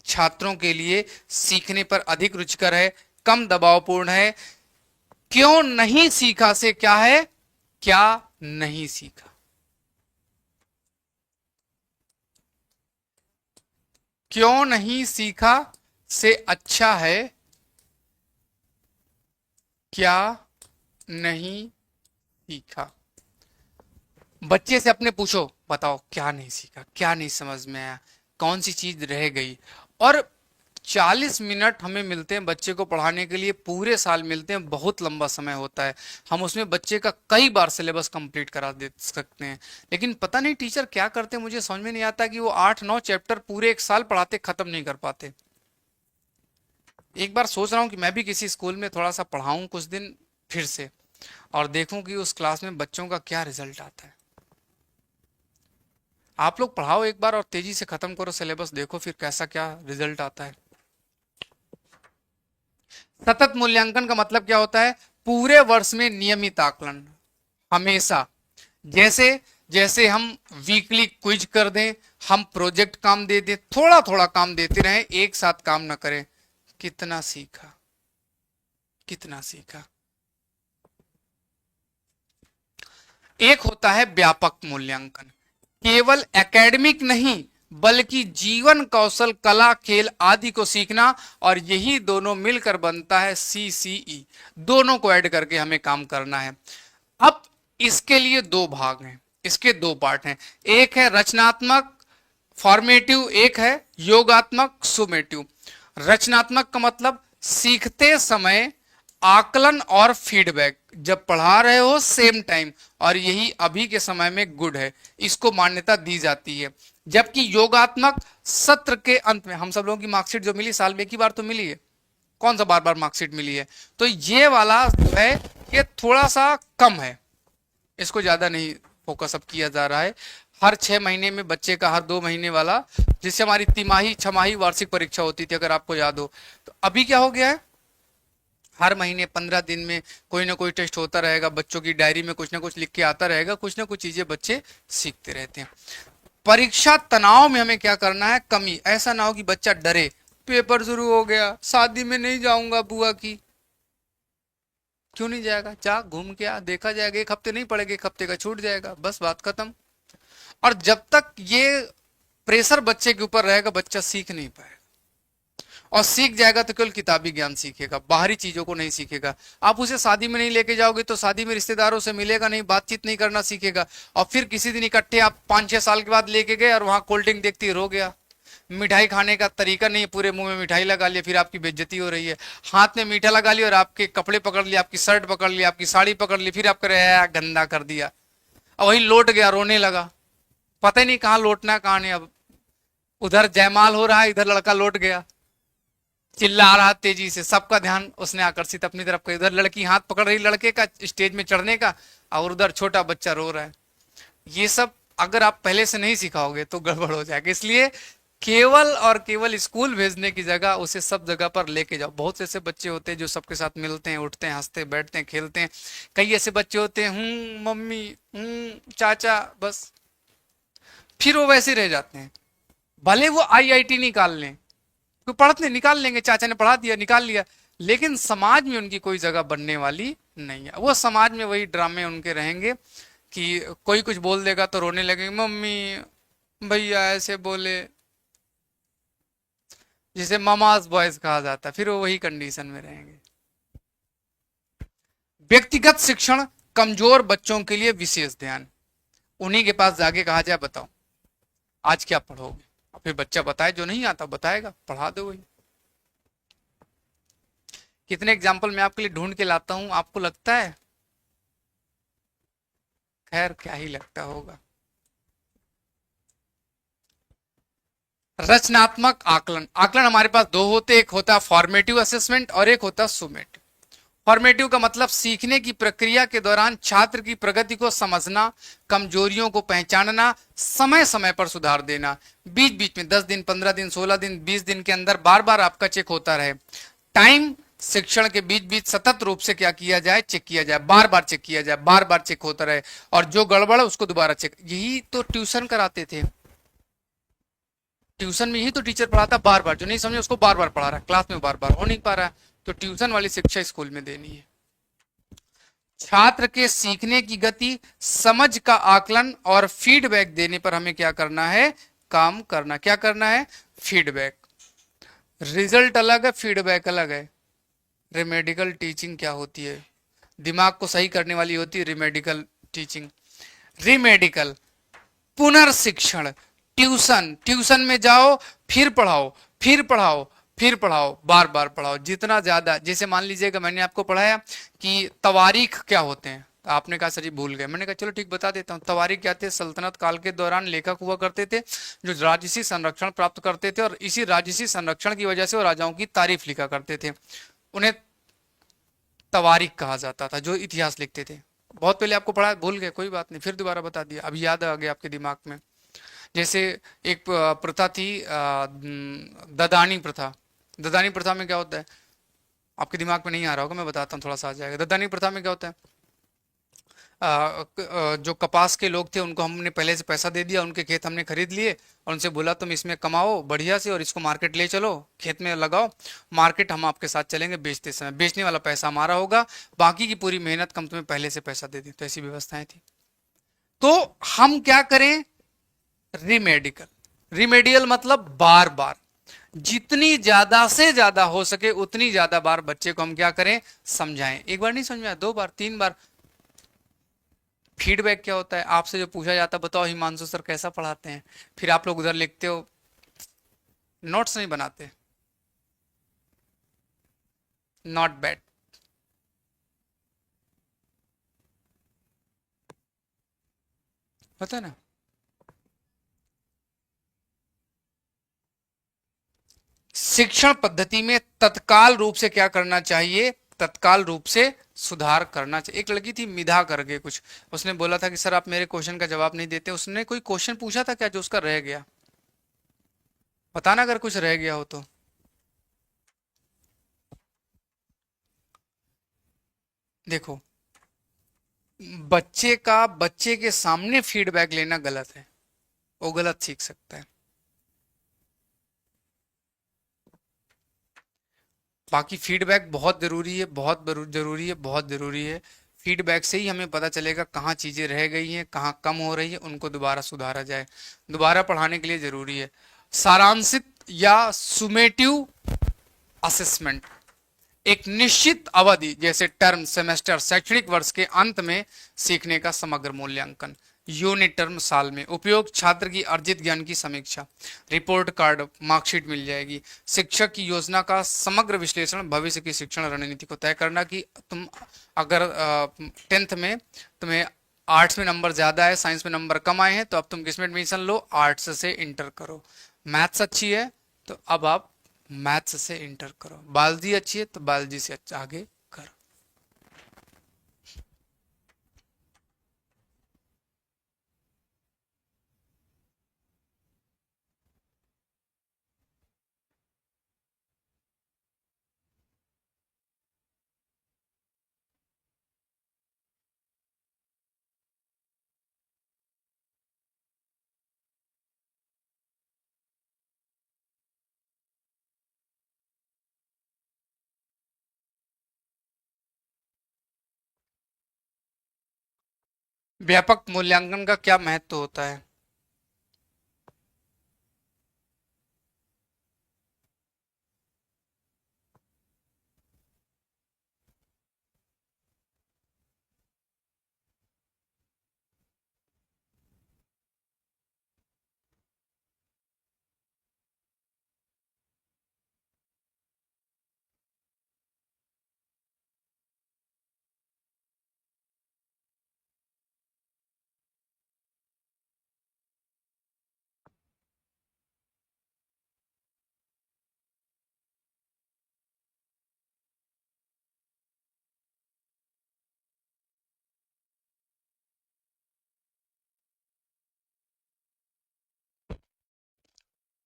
छात्रों के लिए सीखने पर अधिक रुचिकर है, कम दबावपूर्ण है। क्यों नहीं सीखा से क्या है, क्या नहीं सीखा। क्यों नहीं सीखा से अच्छा है क्या नहीं सीखा। बच्चे से अपने पूछो, बताओ क्या नहीं सीखा, क्या नहीं समझ में आया, कौन सी चीज रह गई। और 40 मिनट हमें मिलते हैं बच्चे को पढ़ाने के लिए, पूरे साल मिलते हैं, बहुत लंबा समय होता है। हम उसमें बच्चे का कई बार सिलेबस कंप्लीट करा दे सकते हैं। लेकिन पता नहीं टीचर क्या करते हैं, मुझे समझ में नहीं आता कि वो 8-9 चैप्टर पूरे एक साल पढ़ाते खत्म नहीं कर पाते। एक बार सोच रहा हूँ कि मैं भी किसी स्कूल में थोड़ा सा पढ़ाऊं कुछ दिन फिर से, और देखूं कि उस क्लास में बच्चों का क्या रिजल्ट आता है। आप लोग पढ़ाओ एक बार और तेजी से खत्म करो सिलेबस, देखो फिर कैसा क्या रिजल्ट आता है। सतत मूल्यांकन का मतलब क्या होता है, पूरे वर्ष में नियमित आकलन, हमेशा। जैसे जैसे हम वीकली क्विज कर दें, हम प्रोजेक्ट काम दे दें, थोड़ा थोड़ा काम देते रहें, एक साथ काम ना करें। कितना सीखा, कितना सीखा। एक होता है व्यापक मूल्यांकन, केवल एकेडमिक नहीं बल्कि जीवन कौशल, कला, खेल आदि को सीखना, और यही दोनों मिलकर बनता है सीसीई। दोनों को ऐड करके हमें काम करना है। अब इसके लिए दो भाग हैं, इसके दो पार्ट हैं। एक है रचनात्मक फॉर्मेटिव, एक है योगात्मक सुमेटिव। रचनात्मक का मतलब सीखते समय आकलन और फीडबैक, जब पढ़ा रहे हो सेम टाइम, और यही अभी के समय में गुड है, इसको मान्यता दी जाती है। जबकि योगात्मक सत्र के अंत में, हम सब लोगों की मार्कशीट जो मिली साल में एक ही बार तो मिली है, कौन सा बार बार मार्कशीट मिली है, तो ये वाला जो है ये थोड़ा सा कम है, इसको ज्यादा नहीं फोकस अब किया जा रहा है। हर 6 महीने में बच्चे का, हर 2 महीने वाला, जिससे हमारी तिमाही छमाही वार्षिक परीक्षा होती थी अगर आपको याद हो। तो अभी क्या हो गया है, हर महीने 15 दिन में कोई ना कोई टेस्ट होता रहेगा, बच्चों की डायरी में कुछ ना कुछ लिख के आता रहेगा, कुछ ना कुछ चीजें बच्चे सीखते रहते हैं। परीक्षा तनाव में हमें क्या करना है, कमी। ऐसा ना हो कि बच्चा डरे, पेपर शुरू हो गया, शादी में नहीं जाऊंगा बुआ की। क्यों नहीं जाएगा, जा घूम के आ, देखा जाएगा, एक हफ्ते नहीं पड़ेगा, एक हफ्ते का छूट जाएगा, बस बात खत्म। और जब तक ये प्रेशर बच्चे के ऊपर रहेगा बच्चा सीख नहीं पाएगा, और सीख जाएगा तो केवल किताबी ज्ञान सीखेगा, बाहरी चीजों को नहीं सीखेगा। आप उसे शादी में नहीं लेके जाओगे तो शादी में रिश्तेदारों से मिलेगा नहीं, बातचीत नहीं करना सीखेगा, और फिर किसी दिन इकट्ठे आप 5-6 साल के बाद लेके गए और वहां कोल्ड ड्रिंक देखती रो गया। मिठाई खाने का तरीका नहीं है, पूरे मुंह में मिठाई लगा लिया, फिर आपकी बेइज्जती हो रही है। हाथ में मीठा लगा लिया और आपके कपड़े पकड़ लिए, आपकी शर्ट पकड़ ली, आपकी साड़ी पकड़ ली, फिर आप कह रहे गंदा कर दिया, और वही लौट गया, रोने लगा, पता ही नहीं कहाँ लौटना है कहाँ नहीं। अब उधर जयमाल हो रहा है, इधर लड़का लौट गया, चिल्ला रहा तेजी से, सबका ध्यान उसने आकर्षित अपनी तरफ कर। इधर लड़की हाथ पकड़ रही लड़के का स्टेज में चढ़ने का, और उधर छोटा बच्चा रो रहा है। ये सब अगर आप पहले से नहीं सिखाओगे तो गड़बड़ हो जाएगा। इसलिए केवल और केवल स्कूल भेजने की जगह उसे सब जगह पर लेके जाओ। बहुत ऐसे बच्चे होते हैं जो सबके साथ मिलते हैं, उठते हैं, हंसते बैठते हैं, खेलते हैं। कई ऐसे बच्चे होते हैं, मम्मी, चाचा, बस फिर वो वैसे रह जाते हैं। भले वो आईआईटी निकाल लें, कोई पढ़ते निकाल लेंगे, चाचा ने पढ़ा दिया निकाल लिया, लेकिन समाज में उनकी कोई जगह बनने वाली नहीं है। वो समाज में वही ड्रामे उनके रहेंगे कि कोई कुछ बोल देगा तो रोने लगेंगे, मम्मी भैया ऐसे बोले, जिसे ममाज बॉयज कहा जाता है, फिर वो वही कंडीशन में रहेंगे। व्यक्तिगत शिक्षण, कमजोर बच्चों के लिए विशेष ध्यान। उन्हीं के पास जाके कहा जाए बताओ आज क्या पढ़ोगे, और फिर बच्चा बताए, जो नहीं आता बताएगा, पढ़ा दो वही। कितने एग्जाम्पल मैं आपके लिए ढूंढ के लाता हूं, आपको लगता है? खैर क्या ही लगता होगा। रचनात्मक आकलन, आकलन हमारे पास दो होते, एक होता है फॉर्मेटिव असेसमेंट और एक होता है सुमेटिव। फॉर्मेटिव का मतलब सीखने की प्रक्रिया के दौरान छात्र की प्रगति को समझना, कमजोरियों को पहचानना, समय समय पर सुधार देना। बीच बीच में 10 दिन, 15 दिन, 16 दिन, 20 दिन के अंदर बार बार आपका चेक होता रहे। टाइम शिक्षण के बीच बीच सतत रूप से क्या किया जाए, चेक किया जाए, बार बार चेक किया जाए, बार बार चेक होता रहे, और जो गड़बड़ है उसको दोबारा चेक। यही तो ट्यूशन कराते थे। ट्यूशन में ही तो टीचर पढ़ाता बार बार, जो नहीं समझे उसको बार बार पढ़ा रहा है, क्लास में बार बार हो नहीं पा रहा है, तो ट्यूशन वाली शिक्षा स्कूल में देनी है। छात्र के सीखने की गति, समझ का आकलन और फीडबैक देने पर हमें क्या करना है, काम करना। क्या करना है? फीडबैक। रिजल्ट अलग है, फीडबैक अलग है। रिमेडिकल टीचिंग क्या होती है? दिमाग को सही करने वाली होती है रिमेडिकल टीचिंग। रिमेडिकल पुनर्शिक्षण, ट्यूशन, ट्यूशन में जाओ, फिर पढ़ाओ, फिर पढ़ाओ, फिर पढ़ाओ, बार बार पढ़ाओ, जितना ज्यादा। जैसे मान लीजिएगा मैंने आपको पढ़ाया कि तवारीख क्या होते हैं, तो आपने कहा सर जी भूल गए। मैंने कहा चलो ठीक बता देता हूँ। तवारीख क्या थे? सल्तनत काल के दौरान लेखक हुआ करते थे जो राजसी संरक्षण प्राप्त करते थे, और इसी राजसी संरक्षण की वजह से वो राजाओं की तारीफ लिखा करते थे। उन्हें तवारीख कहा जाता था, जो इतिहास लिखते थे। बहुत पहले आपको पढ़ा, भूल गए, कोई बात नहीं, फिर दोबारा बता दिया, अभी याद आ गया आपके दिमाग में। जैसे एक प्रथा थी, ददानी प्रथा। ददानी प्रथा में क्या होता है? आपके दिमाग में नहीं आ रहा होगा, मैं बताता हूँ, थोड़ा सा आ जाएगा। ददानी प्रथा में क्या होता है? जो कपास के लोग थे उनको हमने पहले से पैसा दे दिया, उनके खेत हमने खरीद लिए, और उनसे बोला तुम इसमें कमाओ बढ़िया से और इसको मार्केट ले चलो, खेत में लगाओ, मार्केट हम आपके साथ चलेंगे, बेचते समय बेचने वाला पैसा हमारा होगा, बाकी की पूरी मेहनत हम तुम्हें पहले से पैसा दे दें। तो ऐसी व्यवस्थाएं थी। तो हम क्या करें? रिमेडिकल। रिमेडियल मतलब बार बार, जितनी ज्यादा से ज्यादा हो सके उतनी ज्यादा बार बच्चे को हम क्या करें, समझाएं। एक बार नहीं समझ में आया, 2 बार, 3 बार। फीडबैक क्या होता है? आपसे जो पूछा जाता है, बताओ हिमांशु सर कैसा पढ़ाते हैं, फिर आप लोग उधर लिखते हो, नोट्स नहीं बनाते। Not bad. होता है ना? शिक्षण पद्धति में तत्काल रूप से क्या करना चाहिए, तत्काल रूप से सुधार करना चाहिए। एक लड़की थी मिधा करके कुछ, उसने बोला था कि सर आप मेरे क्वेश्चन का जवाब नहीं देते। उसने कोई क्वेश्चन पूछा था क्या जो उसका रह गया? बताना अगर कुछ रह गया हो तो। देखो, बच्चे के सामने फीडबैक लेना गलत है, वो गलत सीख सकता है। बाकी फीडबैक बहुत जरूरी है, बहुत जरूरी है, बहुत जरूरी है। फीडबैक से ही हमें पता चलेगा कहाँ चीजें रह गई हैं, कहाँ कम हो रही है, उनको दोबारा सुधारा जाए। दोबारा पढ़ाने के लिए जरूरी है। सारांशित या सुमेटिव असेसमेंट, एक निश्चित अवधि जैसे टर्म, सेमेस्टर, शैक्षणिक वर्ष के अंत में सीखने का समग्र मूल्यांकन। यूनिट टर्म साल में। उपयोग छात्र की अर्जित ज्ञान की समीक्षा, रिपोर्ट कार्ड, मार्कशीट मिल जाएगी। शिक्षक की योजना का समग्र विश्लेषण, भविष्य की शिक्षण रणनीति को तय करना कि तुम अगर 10th में तुम्हें आर्ट्स में नंबर ज्यादा है, साइंस में नंबर कम आए हैं, तो अब तुम किस में एडमिशन लो, आर्ट्स से इंटर करो। मैथ्स अच्छी है तो अब आप मैथ्स से इंटर करो, बायोलॉजी अच्छी है तो बायोलॉजी से अच्छा आगे करो। व्यापक मूल्यांकन का क्या महत्व होता है?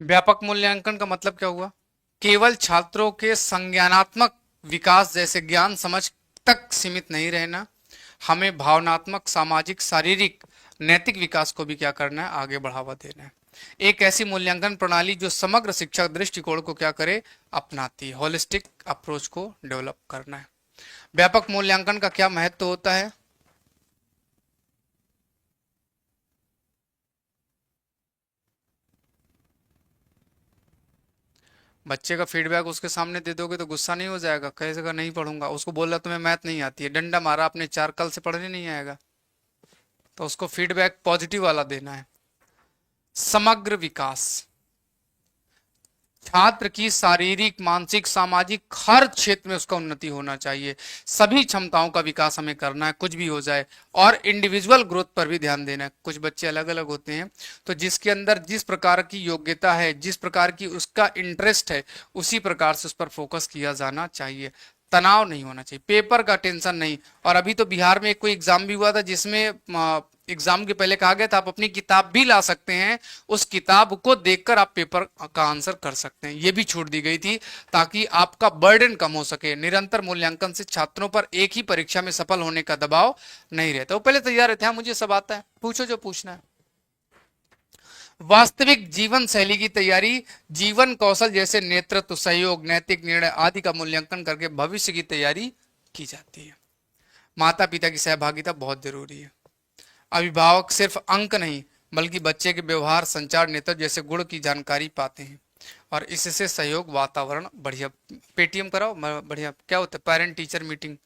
व्यापक मूल्यांकन का मतलब क्या हुआ? केवल छात्रों के संज्ञानात्मक विकास जैसे ज्ञान समझ तक सीमित नहीं रहना, हमें भावनात्मक, सामाजिक, शारीरिक, नैतिक विकास को भी क्या करना है? आगे बढ़ावा देना है। एक ऐसी मूल्यांकन प्रणाली जो समग्र शिक्षा दृष्टिकोण को क्या करे? अपनाती है। होलिस्टिक अप्रोच को डेवलप करना है। व्यापक मूल्यांकन का क्या महत्व होता है? बच्चे का फीडबैक उसके सामने दे दोगे तो गुस्सा नहीं हो जाएगा? कहेगा नहीं पढ़ूंगा। उसको बोल रहा तुम्हें मैथ नहीं आती है, डंडा मारा आपने चार, कल से पढ़ने नहीं आएगा। तो उसको फीडबैक पॉजिटिव वाला देना है। समग्र विकास, छात्र की शारीरिक, मानसिक, सामाजिक हर क्षेत्र में उसका उन्नति होना चाहिए। सभी क्षमताओं का विकास हमें करना है, कुछ भी हो जाए। और इंडिविजुअल ग्रोथ पर भी ध्यान देना है। कुछ बच्चे अलग अलग होते हैं, तो जिसके अंदर जिस प्रकार की योग्यता है, जिस प्रकार की उसका इंटरेस्ट है, उसी प्रकार से उस पर फोकस किया जाना चाहिए। तनाव नहीं होना चाहिए, पेपर का टेंशन नहीं। और अभी तो बिहार में कोई एग्जाम भी हुआ था जिसमें एग्जाम के पहले कहा गया था आप अपनी किताब भी ला सकते हैं, उस किताब को देखकर आप पेपर का आंसर कर सकते हैं। ये भी छूट दी गई थी ताकि आपका बर्डन कम हो सके। निरंतर मूल्यांकन से छात्रों पर एक ही परीक्षा में सफल होने का दबाव नहीं रहता। वो पहले तैयार रहते हैं, हाँ मुझे सब आता है, पूछो जो पूछना है। वास्तविक जीवन शैली की तैयारी, जीवन कौशल जैसे नेतृत्व, सहयोग, नैतिक निर्णय आदि का मूल्यांकन करके भविष्य की तैयारी की जाती है। माता पिता की सहभागिता बहुत जरूरी है। अभिभावक सिर्फ अंक नहीं बल्कि बच्चे के व्यवहार, संचार, नेतृत्व जैसे गुण की जानकारी पाते हैं और इससे सहयोग वातावरण बढ़िया। पेटीएम कराओ, बढ़िया। क्या होता है? Parent teacher meeting.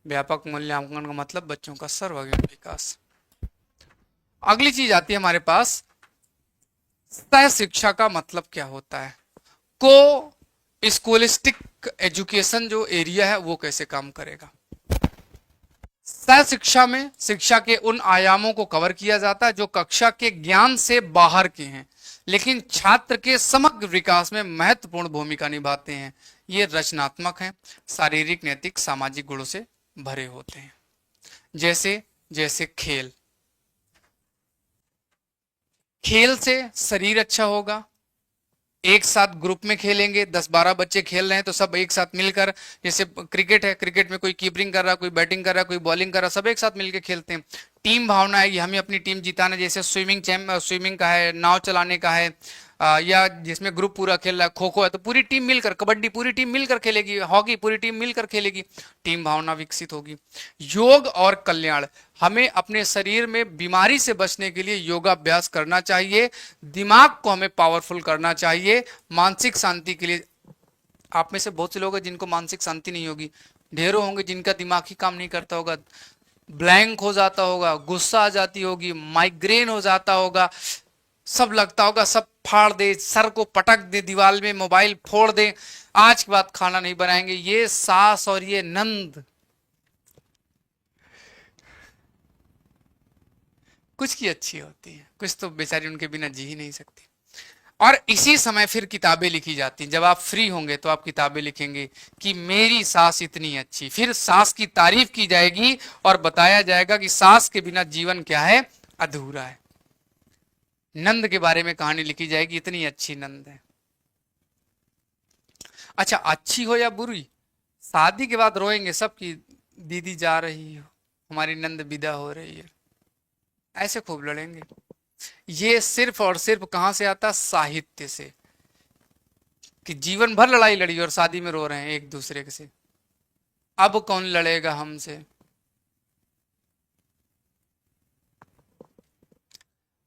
व्यापक मूल्यांकन का मतलब बच्चों का सर्वांगीण विकास। अगली चीज आती है हमारे पास, सह शिक्षा का मतलब क्या होता है? को स्कूलिस्टिक एजुकेशन जो एरिया है वो कैसे काम करेगा? सह शिक्षा में शिक्षा के उन आयामों को कवर किया जाता है जो कक्षा के ज्ञान से बाहर के हैं लेकिन छात्र के समग्र विकास में महत्वपूर्ण भूमिका निभाते हैं। ये रचनात्मक हैं, शारीरिक, नैतिक, सामाजिक गुणों से भरे होते हैं। जैसे जैसे खेल, खेल से शरीर अच्छा होगा। एक साथ ग्रुप में खेलेंगे, 10-12 बच्चे खेल रहे हैं तो सब एक साथ मिलकर, जैसे क्रिकेट है, क्रिकेट में कोई कीपिंग कर रहा है, कोई बैटिंग कर रहा है, कोई बॉलिंग कर रहा है, सब एक साथ मिलकर खेलते हैं। टीम भावना है, ये हमें अपनी टीम जिताना। जैसे स्विमिंग का है, नाव चलाने का है, या जिसमें ग्रुप पूरा खेल रहा है, खो खो है तो पूरी टीम मिलकर, कबड्डी पूरी टीम मिलकर खेलेगी, हॉकी पूरी टीम मिलकर खेलेगी, टीम भावना विकसित होगी। योग और कल्याण, हमें अपने शरीर में बीमारी से बचने के लिए योगाभ्यास करना चाहिए। दिमाग को हमें पावरफुल करना चाहिए। मानसिक शांति के लिए, आप में से बहुत से लोग हैं जिनको मानसिक शांति नहीं होगी, ढेरों होंगे जिनका दिमाग ही काम नहीं करता होगा, ब्लैंक हो जाता होगा, गुस्सा आ जाती होगी, माइग्रेन हो जाता होगा, सब लगता होगा सब फाड़ दे, सर को पटक दे दीवार में, मोबाइल फोड़ दे, आज के बाद खाना नहीं बनाएंगे। ये सास और ये नंद कुछ की अच्छी होती है, कुछ तो बेचारी उनके बिना जी ही नहीं सकती। और इसी समय फिर किताबें लिखी जाती हैं। जब आप फ्री होंगे तो आप किताबें लिखेंगे कि मेरी सास इतनी अच्छी, फिर सास की तारीफ की जाएगी और बताया जाएगा कि सास के बिना जीवन क्या है? अधूरा है। नंद के बारे में कहानी लिखी जाएगी, इतनी अच्छी नंद है। अच्छा, अच्छी हो या बुरी, शादी के बाद रोएंगे सब कि दीदी जा रही हो, हमारी नंद विदा हो रही है, ऐसे खूब लड़ेंगे। ये सिर्फ और सिर्फ कहां से आता? साहित्य से, कि जीवन भर लड़ाई लड़ी और शादी में रो रहे हैं एक दूसरे से। अब कौन लड़ेगा हमसे?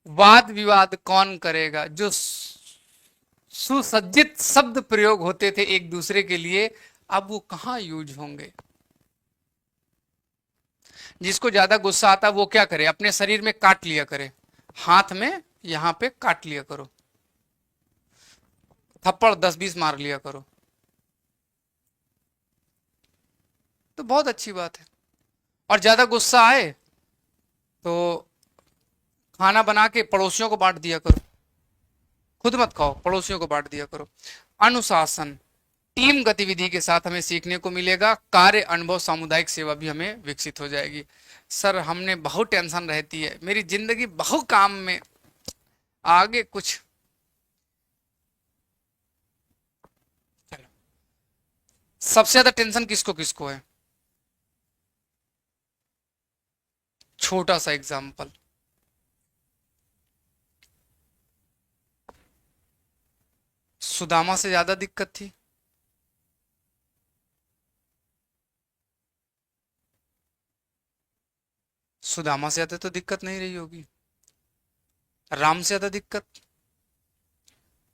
वाद विवाद कौन करेगा? जो सुसज्जित शब्द प्रयोग होते थे एक दूसरे के लिए, अब वो कहां यूज होंगे? जिसको ज्यादा गुस्सा आता है वो क्या करे? अपने शरीर में काट लिया करे, हाथ में यहां पे काट लिया करो, थप्पड़ 10-20 मार लिया करो, तो बहुत अच्छी बात है। और ज्यादा गुस्सा आए तो खाना बना के पड़ोसियों को बांट दिया करो, खुद मत खाओ, पड़ोसियों को बांट दिया करो। अनुशासन, टीम गतिविधि के साथ हमें सीखने को मिलेगा। कार्य अनुभव, सामुदायिक सेवा भी हमें विकसित हो जाएगी। सर हमने बहुत टेंशन रहती है, मेरी जिंदगी बहुत काम में, आगे कुछ। चलो, सबसे ज्यादा टेंशन किसको किसको है? छोटा सा एग्जाम्पल, सुदामा से ज्यादा दिक्कत थी। सुदामा से ज्यादा तो दिक्कत नहीं रही होगी। राम से ज्यादा दिक्कत,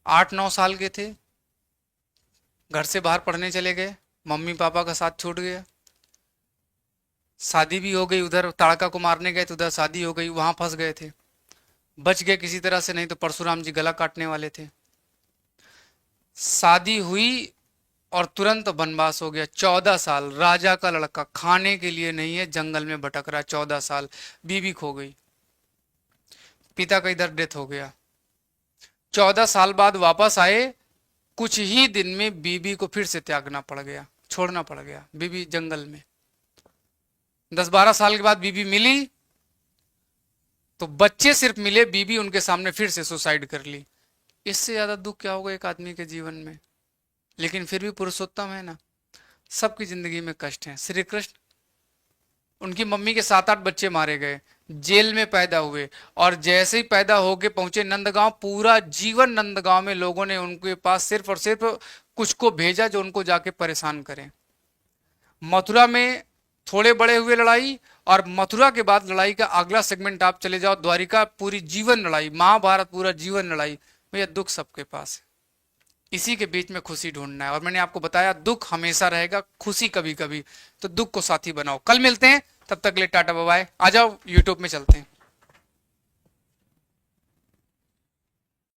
8-9 साल के थे, घर से बाहर पढ़ने चले गए, मम्मी पापा का साथ छूट गया, शादी भी हो गई, उधर ताड़का को मारने गए तो उधर शादी हो गई, वहां फंस गए थे, बच गए किसी तरह से, नहीं तो परशुराम जी गला काटने वाले थे। शादी हुई और तुरंत वनवास हो गया, 14 साल, राजा का लड़का, खाने के लिए नहीं है, जंगल में भटक रहा, 14 साल। बीवी खो गई, पिता का इधर डेथ हो गया। 14 साल बाद वापस आए, कुछ ही दिन में बीबी को फिर से त्यागना पड़ गया, छोड़ना पड़ गया, बीबी जंगल में। 10-12 साल के बाद बीबी मिली तो बच्चे सिर्फ मिले, बीबी उनके सामने फिर से सुसाइड कर ली। इससे ज्यादा दुख क्या होगा एक आदमी के जीवन में? लेकिन फिर भी पुरुषोत्तम है ना, सबकी जिंदगी में कष्ट है। श्री कृष्ण, उनकी मम्मी के 7-8 बच्चे मारे गए, जेल में पैदा हुए, और जैसे ही पैदा होके पहुंचे नंदगांव, पूरा जीवन नंदगांव में लोगों ने उनके पास सिर्फ और सिर्फ कुछ को भेजा जो उनको जाके परेशान करें। मथुरा में थोड़े बड़े हुए लड़ाई, और मथुरा के बाद लड़ाई का अगला सेगमेंट आप चले जाओ द्वारिका, पूरी जीवन लड़ाई, महाभारत पूरा जीवन लड़ाई। भैया दुख सबके पास है, इसी के बीच में खुशी ढूंढना है। और मैंने आपको बताया दुख हमेशा रहेगा, खुशी कभी कभी, तो दुख को साथी बनाओ। कल मिलते हैं, तब तक के लिए टाटा बाय बाय। आ जाओ यूट्यूब में चलते हैं।